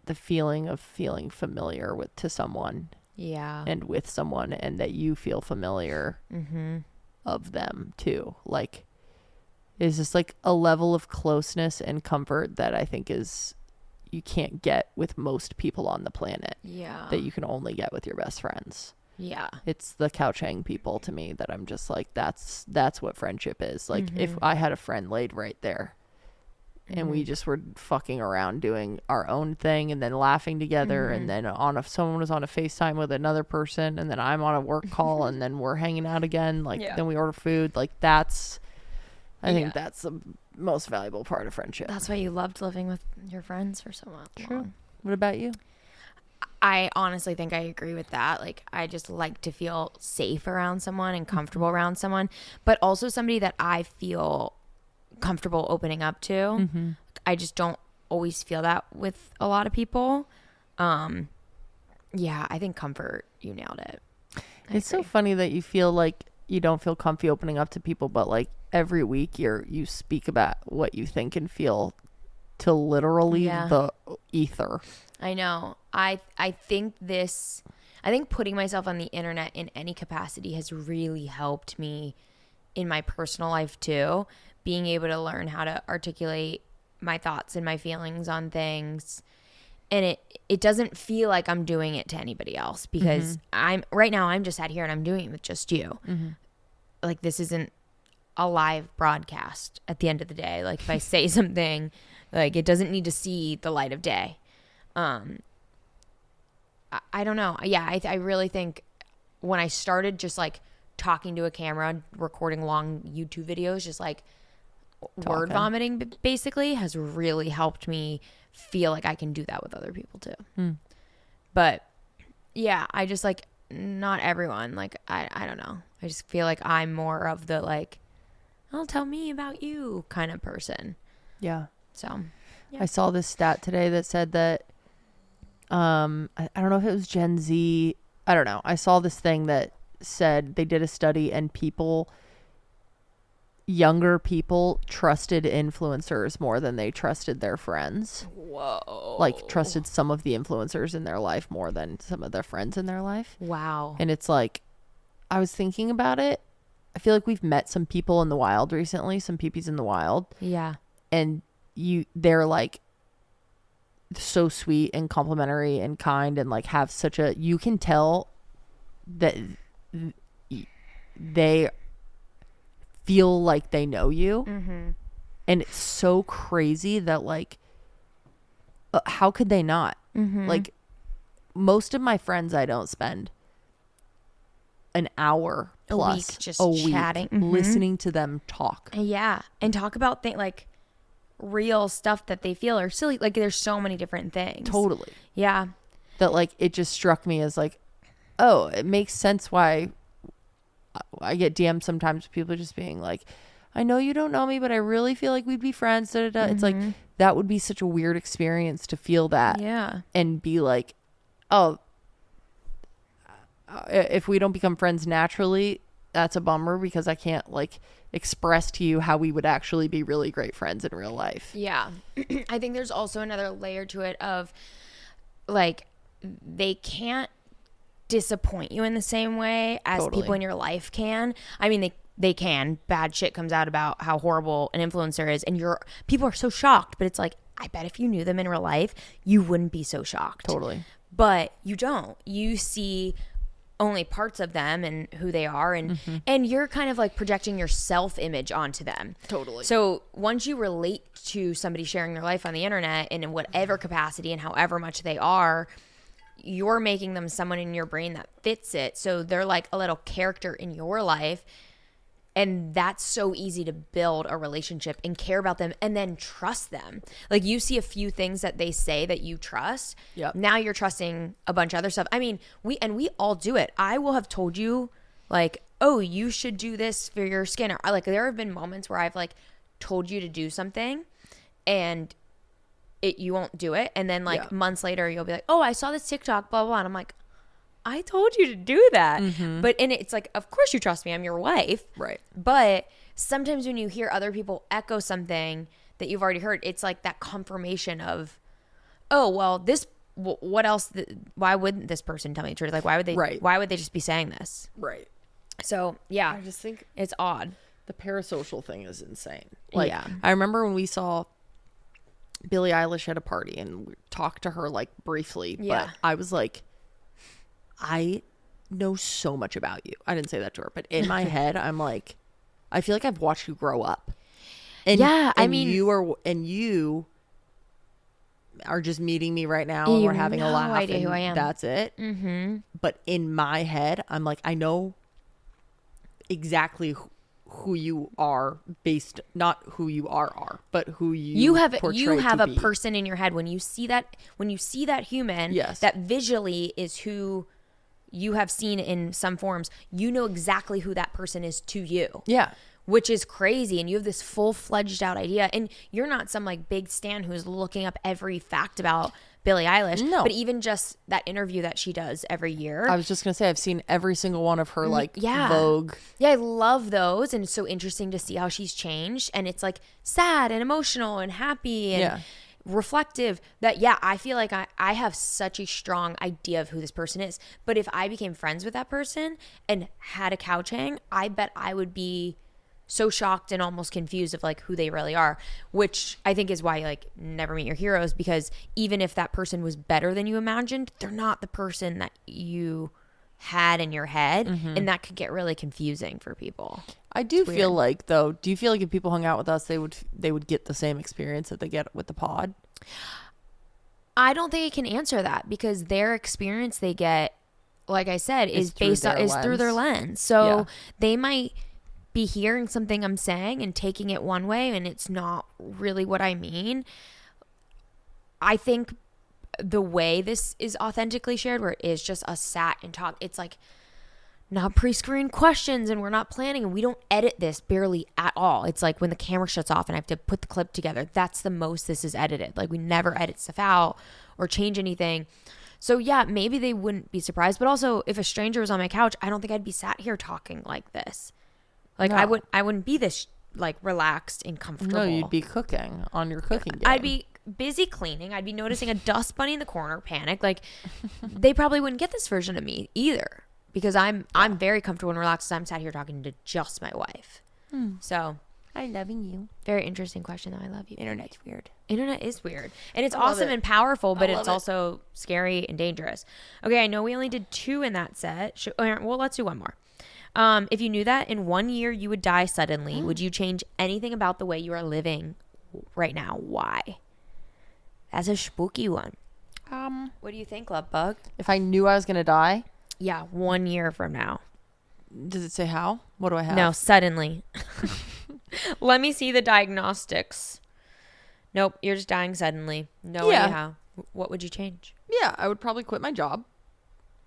the feeling of feeling familiar to someone. Yeah. And with someone, and that you feel familiar of them too. Like, it's just like a level of closeness and comfort that I think is you can't get with most people on the planet. Yeah. That you can only get with your best friends. Yeah. It's the couch hang people to me that I'm just like, that's what friendship is. Like, if I had a friend laid right there and we just were fucking around doing our own thing and then laughing together and then someone was on a FaceTime with another person and then I'm on a work call and then we're hanging out again. Like, then we order food. Like, I think that's the most valuable part of friendship. That's why you loved living with your friends for so long. True. What about you? I honestly think I agree with that. Like, I just like to feel safe around someone and comfortable around someone, but also somebody that I feel comfortable opening up to. I just don't always feel that with a lot of people. Yeah, I think comfort, you nailed it. It's so funny that you feel like you don't feel comfy opening up to people, but like every week you speak about what you think and feel to literally the ether. I know. I think putting myself on the internet in any capacity has really helped me in my personal life too. Being able to learn how to articulate my thoughts and my feelings on things. And it doesn't feel like I'm doing it to anybody else because I'm just sat here and I'm doing it with just you. Like, this isn't a live broadcast at the end of the day. Like, if I say something, like, it doesn't need to see the light of day. I don't know. Yeah, I really think when I started just like talking to a camera, recording long YouTube videos, just like word vomiting basically has really helped me feel like I can do that with other people too. But yeah, I just like, not everyone, like, I don't know. I just feel like I'm more of the like, oh, tell me about you kind of person. Yeah. So yeah. I saw this stat today that said that I don't know if it was Gen Z. I don't know. I saw this thing that said they did a study and younger people trusted influencers more than they trusted their friends. Whoa. Like, trusted some of the influencers in their life more than some of their friends in their life. Wow. And it's like, I was thinking about it. I feel like we've met some people in the wild recently, some peepees in the wild. Yeah. And they're like so sweet and complimentary and kind and like have such a, you can tell that they feel like they know you. And it's so crazy that like, how could they not? Like, most of my friends, I don't spend an hour plus a week chatting, listening to them talk. Yeah. And talk about things like real stuff that they feel are silly. Like, there's so many different things. Totally. Yeah. That like, it just struck me as like, oh, it makes sense why I get DMs sometimes with people just being like, I know you don't know me, but I really feel like we'd be friends. Da, da, da. It's like, that would be such a weird experience to feel that. Yeah. And be like, oh, if we don't become friends naturally, that's a bummer because I can't like express to you how we would actually be really great friends in real life. Yeah. I think there's also another layer to it of like, they can't disappoint you in the same way as people in your life can. I mean, they can. Bad shit comes out about how horrible an influencer is, and people are so shocked, but it's like, I bet if you knew them in real life, you wouldn't be so shocked. Totally. But you don't. You see only parts of them and who they are, and you're kind of like projecting your self-image onto them. Totally. So once you relate to somebody sharing their life on the internet and in whatever capacity and however much they are, you're making them someone in your brain that fits it. So they're like a little character in your life. And that's so easy to build a relationship and care about them and then trust them. Like, you see a few things that they say that you trust. Yep. Now you're trusting a bunch of other stuff. I mean, we all do it. I will have told you like, oh, you should do this for your skin. Or like, there have been moments where I've like told you to do something and you won't do it. And then like months later, you'll be like, oh, I saw this TikTok, blah, blah, blah. And I'm like, I told you to do that. But it's like, of course you trust me. I'm your wife. Right. But sometimes when you hear other people echo something that you've already heard, it's like that confirmation of, oh, well, what else? Why wouldn't this person tell me the truth? Like, why would they just be saying this? Right. So, yeah. I just think it's odd. The parasocial thing is insane. Like, yeah. I remember when we saw Billie Eilish at a party and we talked to her like briefly, but I was like, I know so much about you. I didn't say that to her, but in my head, I'm like, I feel like I've watched you grow up. And I mean, you are just meeting me right now and we're having a laugh. Idea who I am. That's it. But in my head, I'm like, I know exactly who you are based, not who you are, but who you have to a be. person in your head when you see that human, Yes. that visually is who you have seen in some forms. You know exactly who that person is to you. Yeah. Which is crazy, and you have this full-fledged out idea, and you're not some like big stan who's looking up every fact about Billie Eilish. No. But even just that interview that she does every year. I was just gonna say, I've seen every single one of her like yeah. Vogue. Yeah, I love those, and it's so interesting to see how she's changed, and it's like sad and emotional and happy and reflective. That I feel like I have such a strong idea of who this person is. But if I became friends with that person and had a couch hang, I bet I would be so shocked and almost confused of like who they really are, which I think is why like never meet your heroes, because even if that person was better than you imagined, they're not the person that you had in your head, and that could get really confusing for people. I do feel like, though, do you feel like if people hung out with us, they would get the same experience that they get with the pod? I don't think I can answer that, because their experience they get, like I said, is based on through their lens. So they might be hearing something I'm saying and taking it one way, and it's not really what I mean. I think the way this is authentically shared, where it is just us sat and talk, it's like not pre-screened questions, and we're not planning, and we don't edit this barely at all. It's like when the camera shuts off and I have to put the clip together, that's the most this is edited. Like we never edit stuff out or change anything. So yeah, maybe they wouldn't be surprised, but also if a stranger was on my couch, I don't think I'd be sat here talking like this. Like No. I wouldn't be this like relaxed and comfortable. No, you'd be cooking on your cooking game. I'd be busy cleaning. I'd be noticing a dust bunny in the corner, panic. Like they probably wouldn't get this version of me either, because I'm very comfortable and relaxed. I'm sat here talking to just my wife. So I'm loving you. very interesting question though. I love you. Internet's weird. Internet is weird, and it's I love awesome it. and powerful, but I love it's it. also scary and dangerous. Okay, I know we only did 2 in that set. Well, let's do one more. If you knew that in 1 year you would die suddenly, would you change anything about the way you are living right now? Why? That's a spooky one. What do you think, Love Bug? If I knew I was gonna die, Yeah, 1 year from now. does it say how? What do I have? No, suddenly. Let me see the diagnostics. Nope, you're just dying suddenly. No idea how. What would you change? Yeah, I would probably quit my job.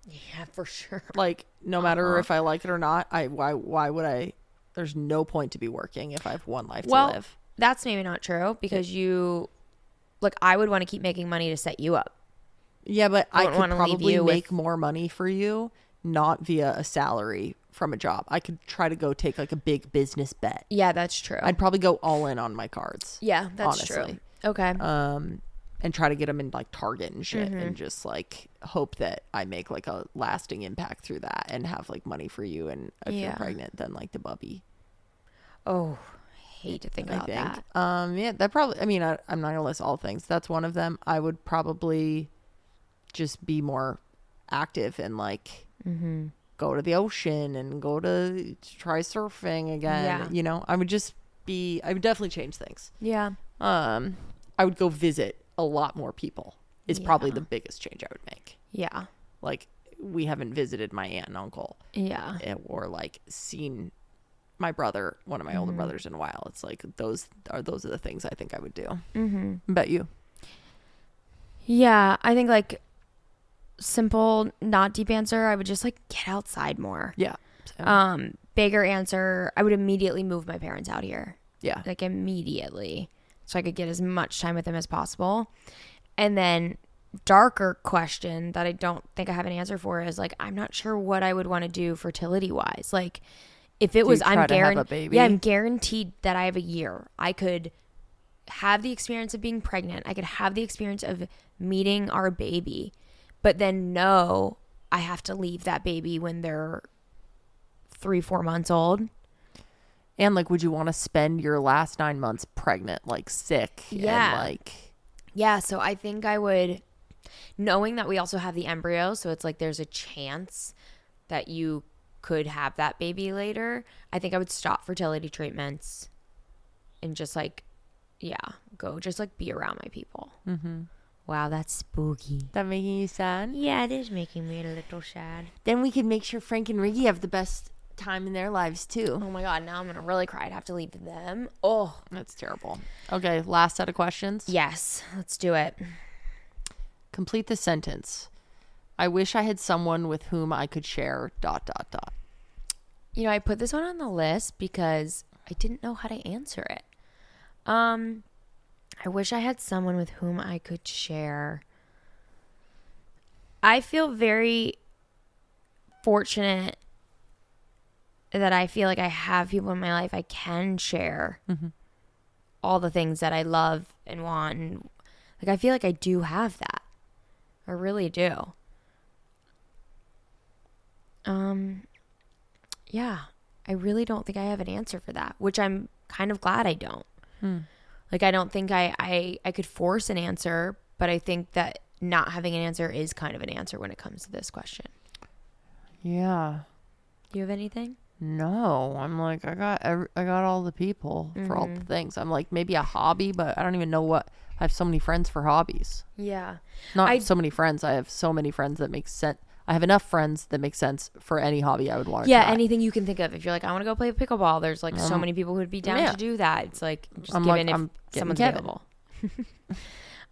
Yeah, for sure. Like, no matter if I like it or not, why would I? There's no point to be working if I have one life to live. That's maybe not true, because I would want to keep making money to set you up. Yeah, but I could wanna leave probably you make more money for you, not via a salary from a job. I could try to go take like a big business bet. Yeah, that's true. I'd probably go all in on my cards. Yeah, that's honestly. true. Okay. And try to get them in like Target and shit, and just like hope that I make like a lasting impact through that and have like money for you. And if you're pregnant, then like the bubby. Oh, I hate to think about that. Yeah, that probably, I mean, I'm not gonna list all things. That's one of them. I would probably just be more active and like go to the ocean and go to try surfing again. Yeah. You know, I would definitely change things. Yeah. I would go visit a lot more people is probably the biggest change I would make. Yeah. Like, we haven't visited my aunt and uncle. Yeah. Or like seen my brother, one of my older brothers, in a while. It's like those are the things I think I would do. Bet you. Yeah, I think like simple, not deep answer, I would just like get outside more. Yeah. Bigger answer, I would immediately move my parents out here. Yeah. Like immediately, so I could get as much time with them as possible. And then darker question that I don't think I have an answer for is like, I'm not sure what I would want to do fertility wise. Like if it was, I'm guaranteed that I have a year. I could have the experience of being pregnant. I could have the experience of meeting our baby, but then no, I have to leave that baby when they're 3-4 months old. And like, would you want to spend your last 9 months pregnant, like sick? Yeah. And like, yeah. So I think I would, knowing that we also have the embryo, so it's like there's a chance that you could have that baby later. I think I would stop fertility treatments and just like, go just like be around my people. Wow, that's spooky. that making you sad? Yeah, it is making me a little sad. Then we could make sure Frank and Riggy have the best time in their lives too. Oh my God, now I'm going to really cry. I'd have to leave them. Oh. That's terrible. Okay, last set of questions. Yes, let's do it. Complete the sentence. I wish I had someone with whom I could share ... You know, I put this one on the list because I didn't know how to answer it. I wish I had someone with whom I could share. I feel very fortunate that I feel like I have people in my life I can share all the things that I love and want. And like, I feel like I do have that. I really do. Yeah, I really don't think I have an answer for that, which I'm kind of glad I don't. Like, I don't think I could force an answer, but I think that not having an answer is kind of an answer when it comes to this question. Yeah. Do you have anything? No, I'm like, I got all the people for all the things. I'm like, maybe a hobby, but I don't even know what. I have so many friends for hobbies. Yeah. Not so many friends. I have so many friends that make sense. I have enough friends that make sense for any hobby I would want to try. Anything you can think of. If you're like, I want to go play pickleball, there's like so many people who would be down to do that. It's like, just I'm given like, if someone's Kevin. available.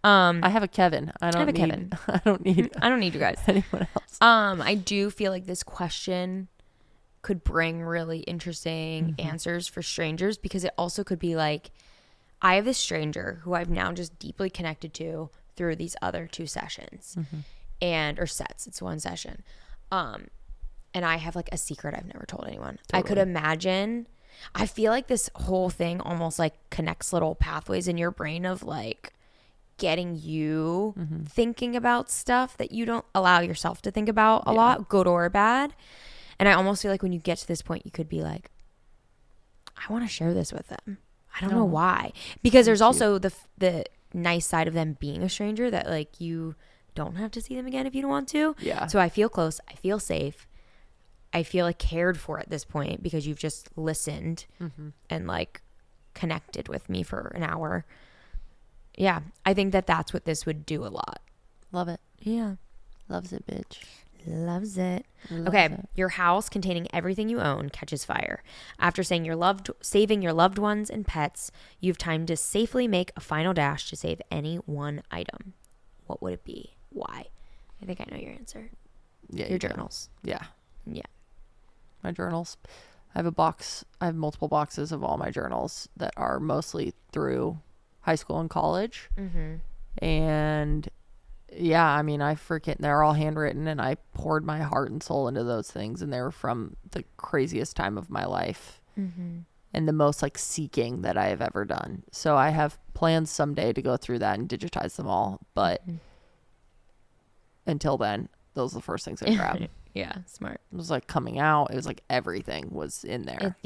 I have a Kevin. I don't need you guys. anyone else. I do feel like this question could bring really interesting answers for strangers, because it also could be like, I have this stranger who I've now just deeply connected to through these other 2 sessions or sets. It's 1 session. And I have like a secret I've never told anyone. Totally. I could imagine. I feel like this whole thing almost like connects little pathways in your brain of like getting you thinking about stuff that you don't allow yourself to think about a lot, good or bad. And I almost feel like when you get to this point, you could be like, I want to share this with them. I don't know why. Because there's also the nice side of them being a stranger, that like you don't have to see them again if you don't want to. Yeah. So I feel close. I feel safe. I feel like cared for at this point, because you've just listened and like connected with me for an hour. Yeah. I think that that's what this would do a lot. Love it. Yeah. Loves it, bitch. Loves it. Loves okay. it. Your house containing everything you own catches fire. After saving your loved ones and pets, you have time to safely make a final dash to save any one item. What would it be? Why? I think I know your answer. Yeah. Your journals. Yeah. Yeah. My journals. I have multiple boxes of all my journals that are mostly through high school and college. And yeah, I mean, they're all handwritten, and I poured my heart and soul into those things, and they were from the craziest time of my life and the most like seeking that I have ever done. So I have plans someday to go through that and digitize them all. But until then, those are the first things I grab. Yeah, smart. It was like coming out. It was like everything was in there.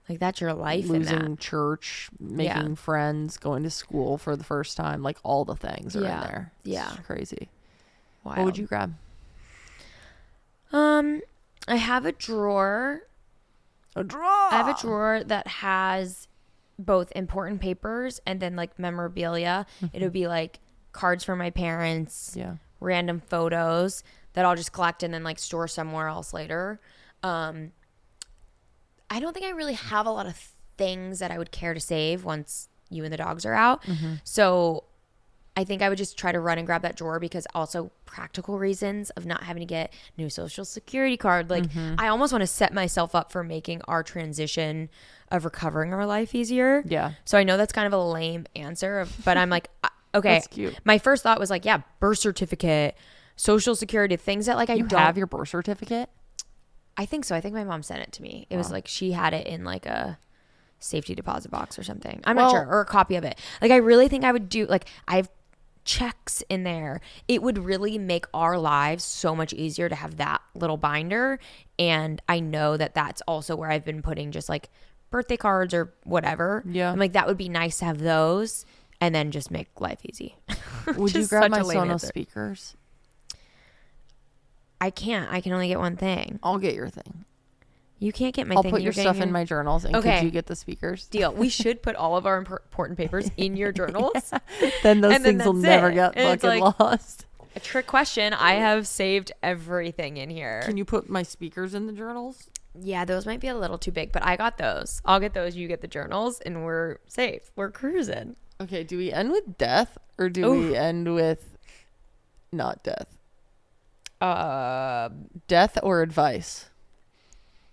Like that's your life. Losing church, making friends, going to school for the first time. Like all the things are in there. Yeah. It's crazy. Wild. What would you grab? I have a drawer. I have a drawer that has both important papers and then like memorabilia. It would be like cards from my parents, random photos that I'll just collect and then like store somewhere else later. I don't think I really have a lot of things that I would care to save once you and the dogs are out. So I think I would just try to run and grab that drawer, because also practical reasons of not having to get new social security card. Like I almost want to set myself up for making our transition of recovering our life easier. Yeah. So I know that's kind of a lame answer, but I'm like, okay. That's cute. My first thought was like, birth certificate, social security, things that like I don't have your birth certificate. I think so. I think my mom sent it to me. It was like she had it in like a safety deposit box or something. I'm not sure, or a copy of it. Like I really think I would do, like I have checks in there. It would really make our lives so much easier to have that little binder. And I know that that's also where I've been putting just like birthday cards or whatever. Yeah. I'm like, that would be nice to have those and then just make life easy. Would you grab my Sonos speakers? I can't. I can only get one thing. I'll get your thing. You can't get my I'll thing. put your stuff in my journals, and could you get the speakers? Deal. We should put all of our important papers in your journals. Then those things will never get fucking lost. A trick question. I have saved everything in here. Can you put my speakers in the journals? Yeah, those might be a little too big, but I got those. I'll get those. You get the journals, and we're safe. We're cruising. Okay, do we end with death or do we end with not death? Death or advice?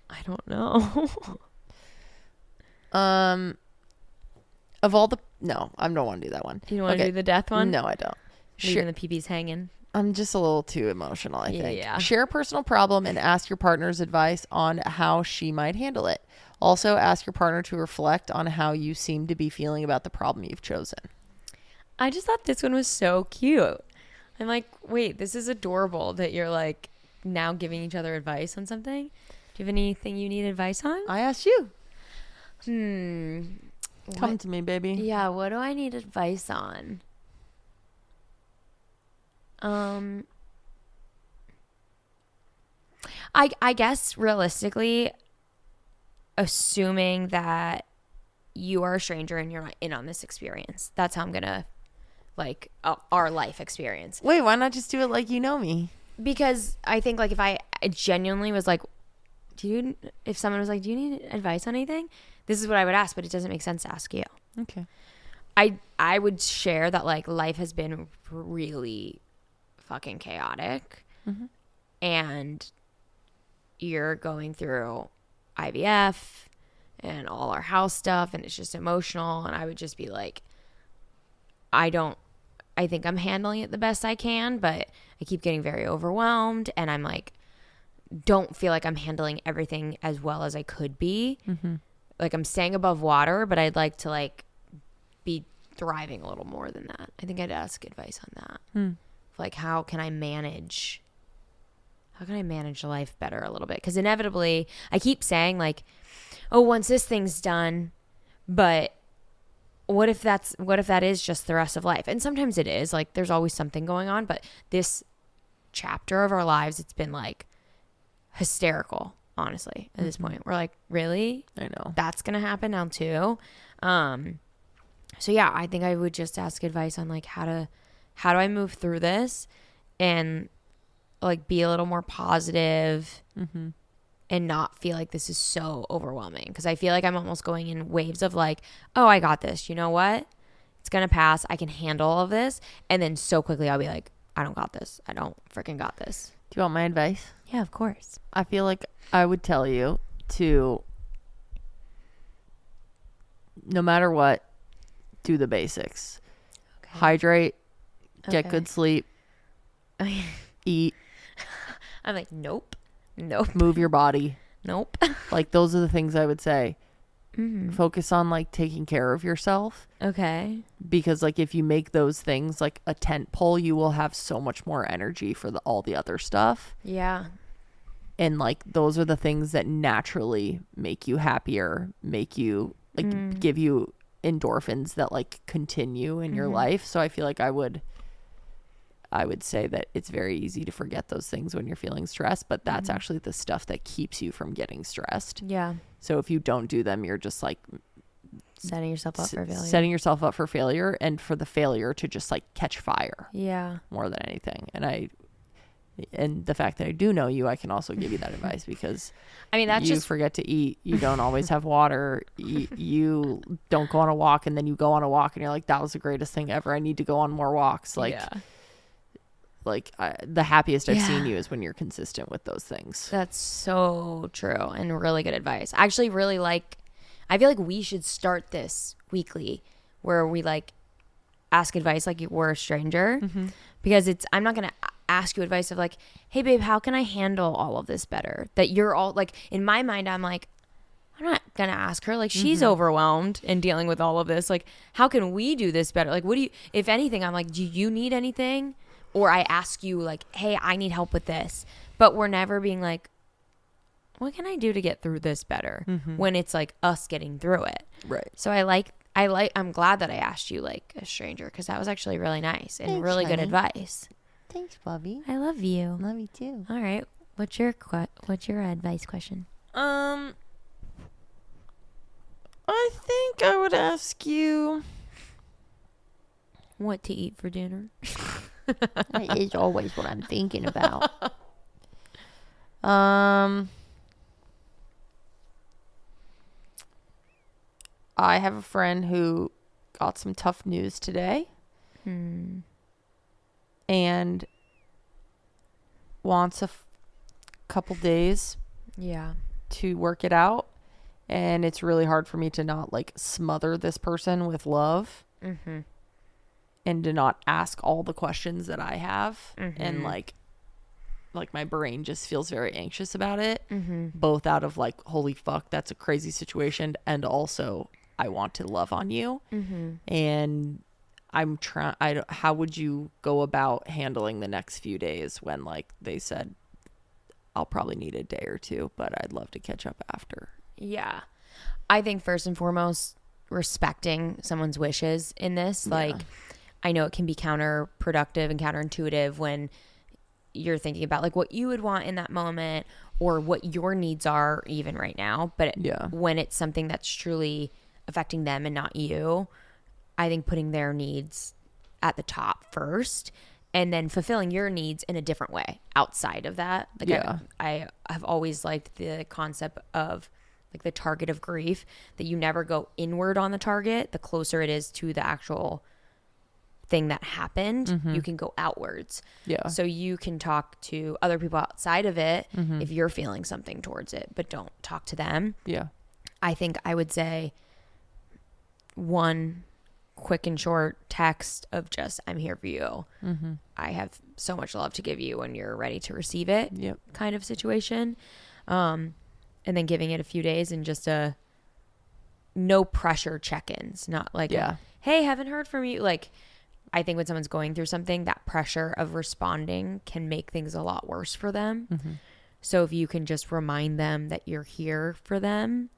I don't know. Of all the no, I don't want to do that one. You don't want to do the death one? No, I don't. Leaving the peepees hanging. I'm just a little too emotional, I think. Yeah. Share a personal problem and ask your partner's advice on how she might handle it. Also, ask your partner to reflect on how you seem to be feeling about the problem you've chosen. I just thought this one was so cute. I'm like, wait, this is adorable that you're like now giving each other advice on something. Do you have anything you need advice on? I asked you. Come to me, baby. Yeah, what do I need advice on? I guess realistically, assuming that you are a stranger and you're not in on this experience. That's how I'm gonna like our life experience. Wait, why not just do it like you know me? Because I think like if I genuinely was like, if someone was like, do you need advice on anything? This is what I would ask, but it doesn't make sense to ask you. Okay. I would share that like life has been really fucking chaotic, and you're going through IVF and all our house stuff, and it's just emotional. And I would just be like, I think I'm handling it the best I can, but I keep getting very overwhelmed, and I'm like, don't feel like I'm handling everything as well as I could be. Like I'm staying above water, but I'd like to like be thriving a little more than that. I think I'd ask advice on that. Like how can I manage life better a little bit? Because inevitably I keep saying like, oh, once this thing's done, but what if that is just the rest of life? And sometimes it is, like there's always something going on, but this chapter of our lives, it's been like hysterical, honestly, at this point. We're like, really? I know. That's gonna happen now too. So yeah, I think I would just ask advice on like how do I move through this and like be a little more positive and not feel like this is so overwhelming. Because I feel like I'm almost going in waves of like, oh, I got this. You know what? It's gonna pass. I can handle all of this. And then so quickly I'll be like, I don't got this. I don't freaking got this. Do you want my advice? Yeah, of course. I feel like I would tell you to, no matter what, do the basics. Okay. Hydrate, get good sleep, eat. I'm like, nope. Move your body. Nope. Like those are the things I would say. Focus on like taking care of yourself. Okay. Because like if you make those things like a tent pole, you will have so much more energy for all the other stuff. Yeah. And like those are the things that naturally make you happier, make you like give you endorphins that like continue in your life. So I feel like I would say that it's very easy to forget those things when you're feeling stressed, but that's actually the stuff that keeps you from getting stressed. Yeah. So if you don't do them, you're just like setting yourself up for failure. Setting yourself up for failure and for the failure to just like catch fire. Yeah. More than anything. And the fact that I do know you, I can also give you that advice because I mean, that's you just forget to eat. You don't always have water. You don't go on a walk, and then you go on a walk and you're like, that was the greatest thing ever. I need to go on more walks. Like, the happiest I've seen you is when you're consistent with those things. That's so true and really good advice. I actually really I feel like we should start this weekly where we like ask advice like we're a stranger because I'm not going to ask you advice of like, hey babe, how can I handle all of this better? That you're all like, in my mind, I'm like, I'm not going to ask her. Like she's overwhelmed and dealing with all of this. Like, how can we do this better? Like, if anything, I'm like, do you need anything? Or I ask you like, hey, I need help with this. But we're never being like, what can I do to get through this better? When it's like us getting through it. Right. So I'm glad that I asked you like a stranger because that was actually really nice and Thanks, really good honey. advice. Thanks, Bobby. I love you. Love you too. All right. What's your advice question? I think I would ask you what to eat for dinner. That is always what I'm thinking about. I have a friend who got some tough news today and wants a couple days to work it out. And it's really hard for me to not like smother this person with love and to not ask all the questions that I have. And like my brain just feels very anxious about it, both out of like, holy fuck, that's a crazy situation. And also I want to love on you. And I'm trying, how would you go about handling the next few days when like they said, I'll probably need a day or two, but I'd love to catch up after. Yeah. I think first and foremost, respecting someone's wishes in this. Like, I know it can be counterproductive and counterintuitive when you're thinking about like what you would want in that moment or what your needs are even right now. But when it's something that's truly affecting them and not you, I think putting their needs at the top first and then fulfilling your needs in a different way outside of that. Like I have always liked the concept of like the target of grief, that you never go inward on the target. The closer it is to the actual thing that happened, you can go outwards. So you can talk to other people outside of it if you're feeling something towards it, but don't talk to them. I think I would say one quick and short text of just, I'm here for you. I have so much love to give you when you're ready to receive it kind of situation. And then giving it a few days and just no pressure check-ins, not like, hey, haven't heard from you. Like, I think when someone's going through something, that pressure of responding can make things a lot worse for them. So if you can just remind them that you're here for them,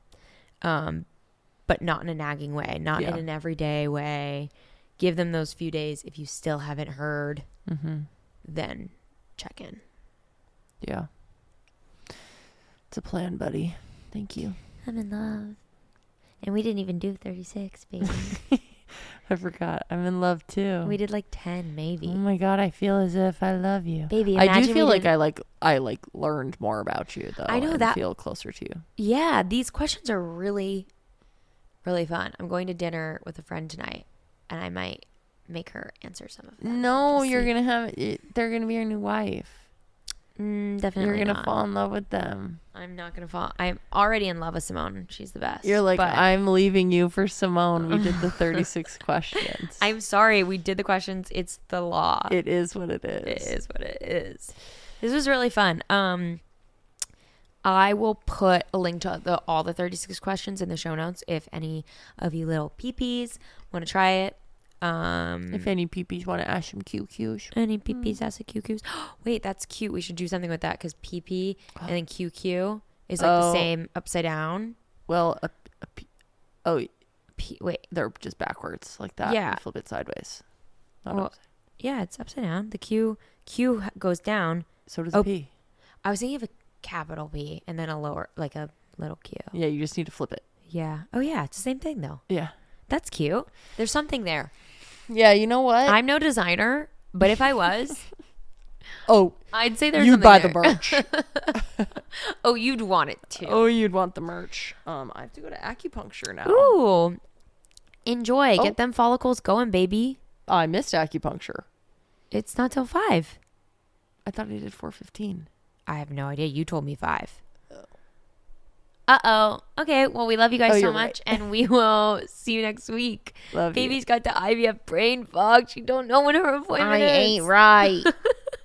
but not in a nagging way, not in an everyday way, give them those few days. If you still haven't heard, then check in. It's a plan, buddy. Thank you. I'm in love. And we didn't even do 36, baby. I forgot. I'm in love too. We did like 10, maybe. Oh my God, I feel as if I love you. Baby, I do feel like I learned more about you though. I know and that. Feel closer to you. Yeah, these questions are really, really fun. I'm going to dinner with a friend tonight, and I might make her answer some of them. No, you're going to have, they're going to be your new wife. Definitely You're going to fall in love with them. I'm not going to fall. I'm already in love with Simone. She's the best. You're like, I'm leaving you for Simone. We did the 36 questions. I'm sorry. We did the questions. It's the law. It is what it is. It is what it is. This was really fun. I will put a link to all the 36 questions in the show notes if any of you little peepees want to try it. If any peepees want to ask some QQs. Any peepees ask the QQs. Wait, that's cute. We should do something with that because PP and then QQ is like the same upside down. Well, wait. They're just backwards like that. Yeah. You flip it sideways. Yeah, it's upside down. The Q goes down. So does the P. I was thinking of a capital P and then a lower, like a little Q. Yeah, you just need to flip it. Yeah. Oh, yeah. It's the same thing, though. Yeah. That's cute. There's something there. Yeah, you know what? I'm no designer, but if I was, I'd say there's you'd something buy there. the merch. Oh, you'd want it too. Oh, you'd want the merch. I have to go to acupuncture now. Ooh, enjoy. Get them follicles going, baby. I missed acupuncture. It's not till 5. I thought I did 4:15. I have no idea. You told me 5. Uh-oh. Okay, well, we love you guys so much, and we will see you next week. Love Baby's got the IVF brain fog. She don't know when her appointment is. I ain't right.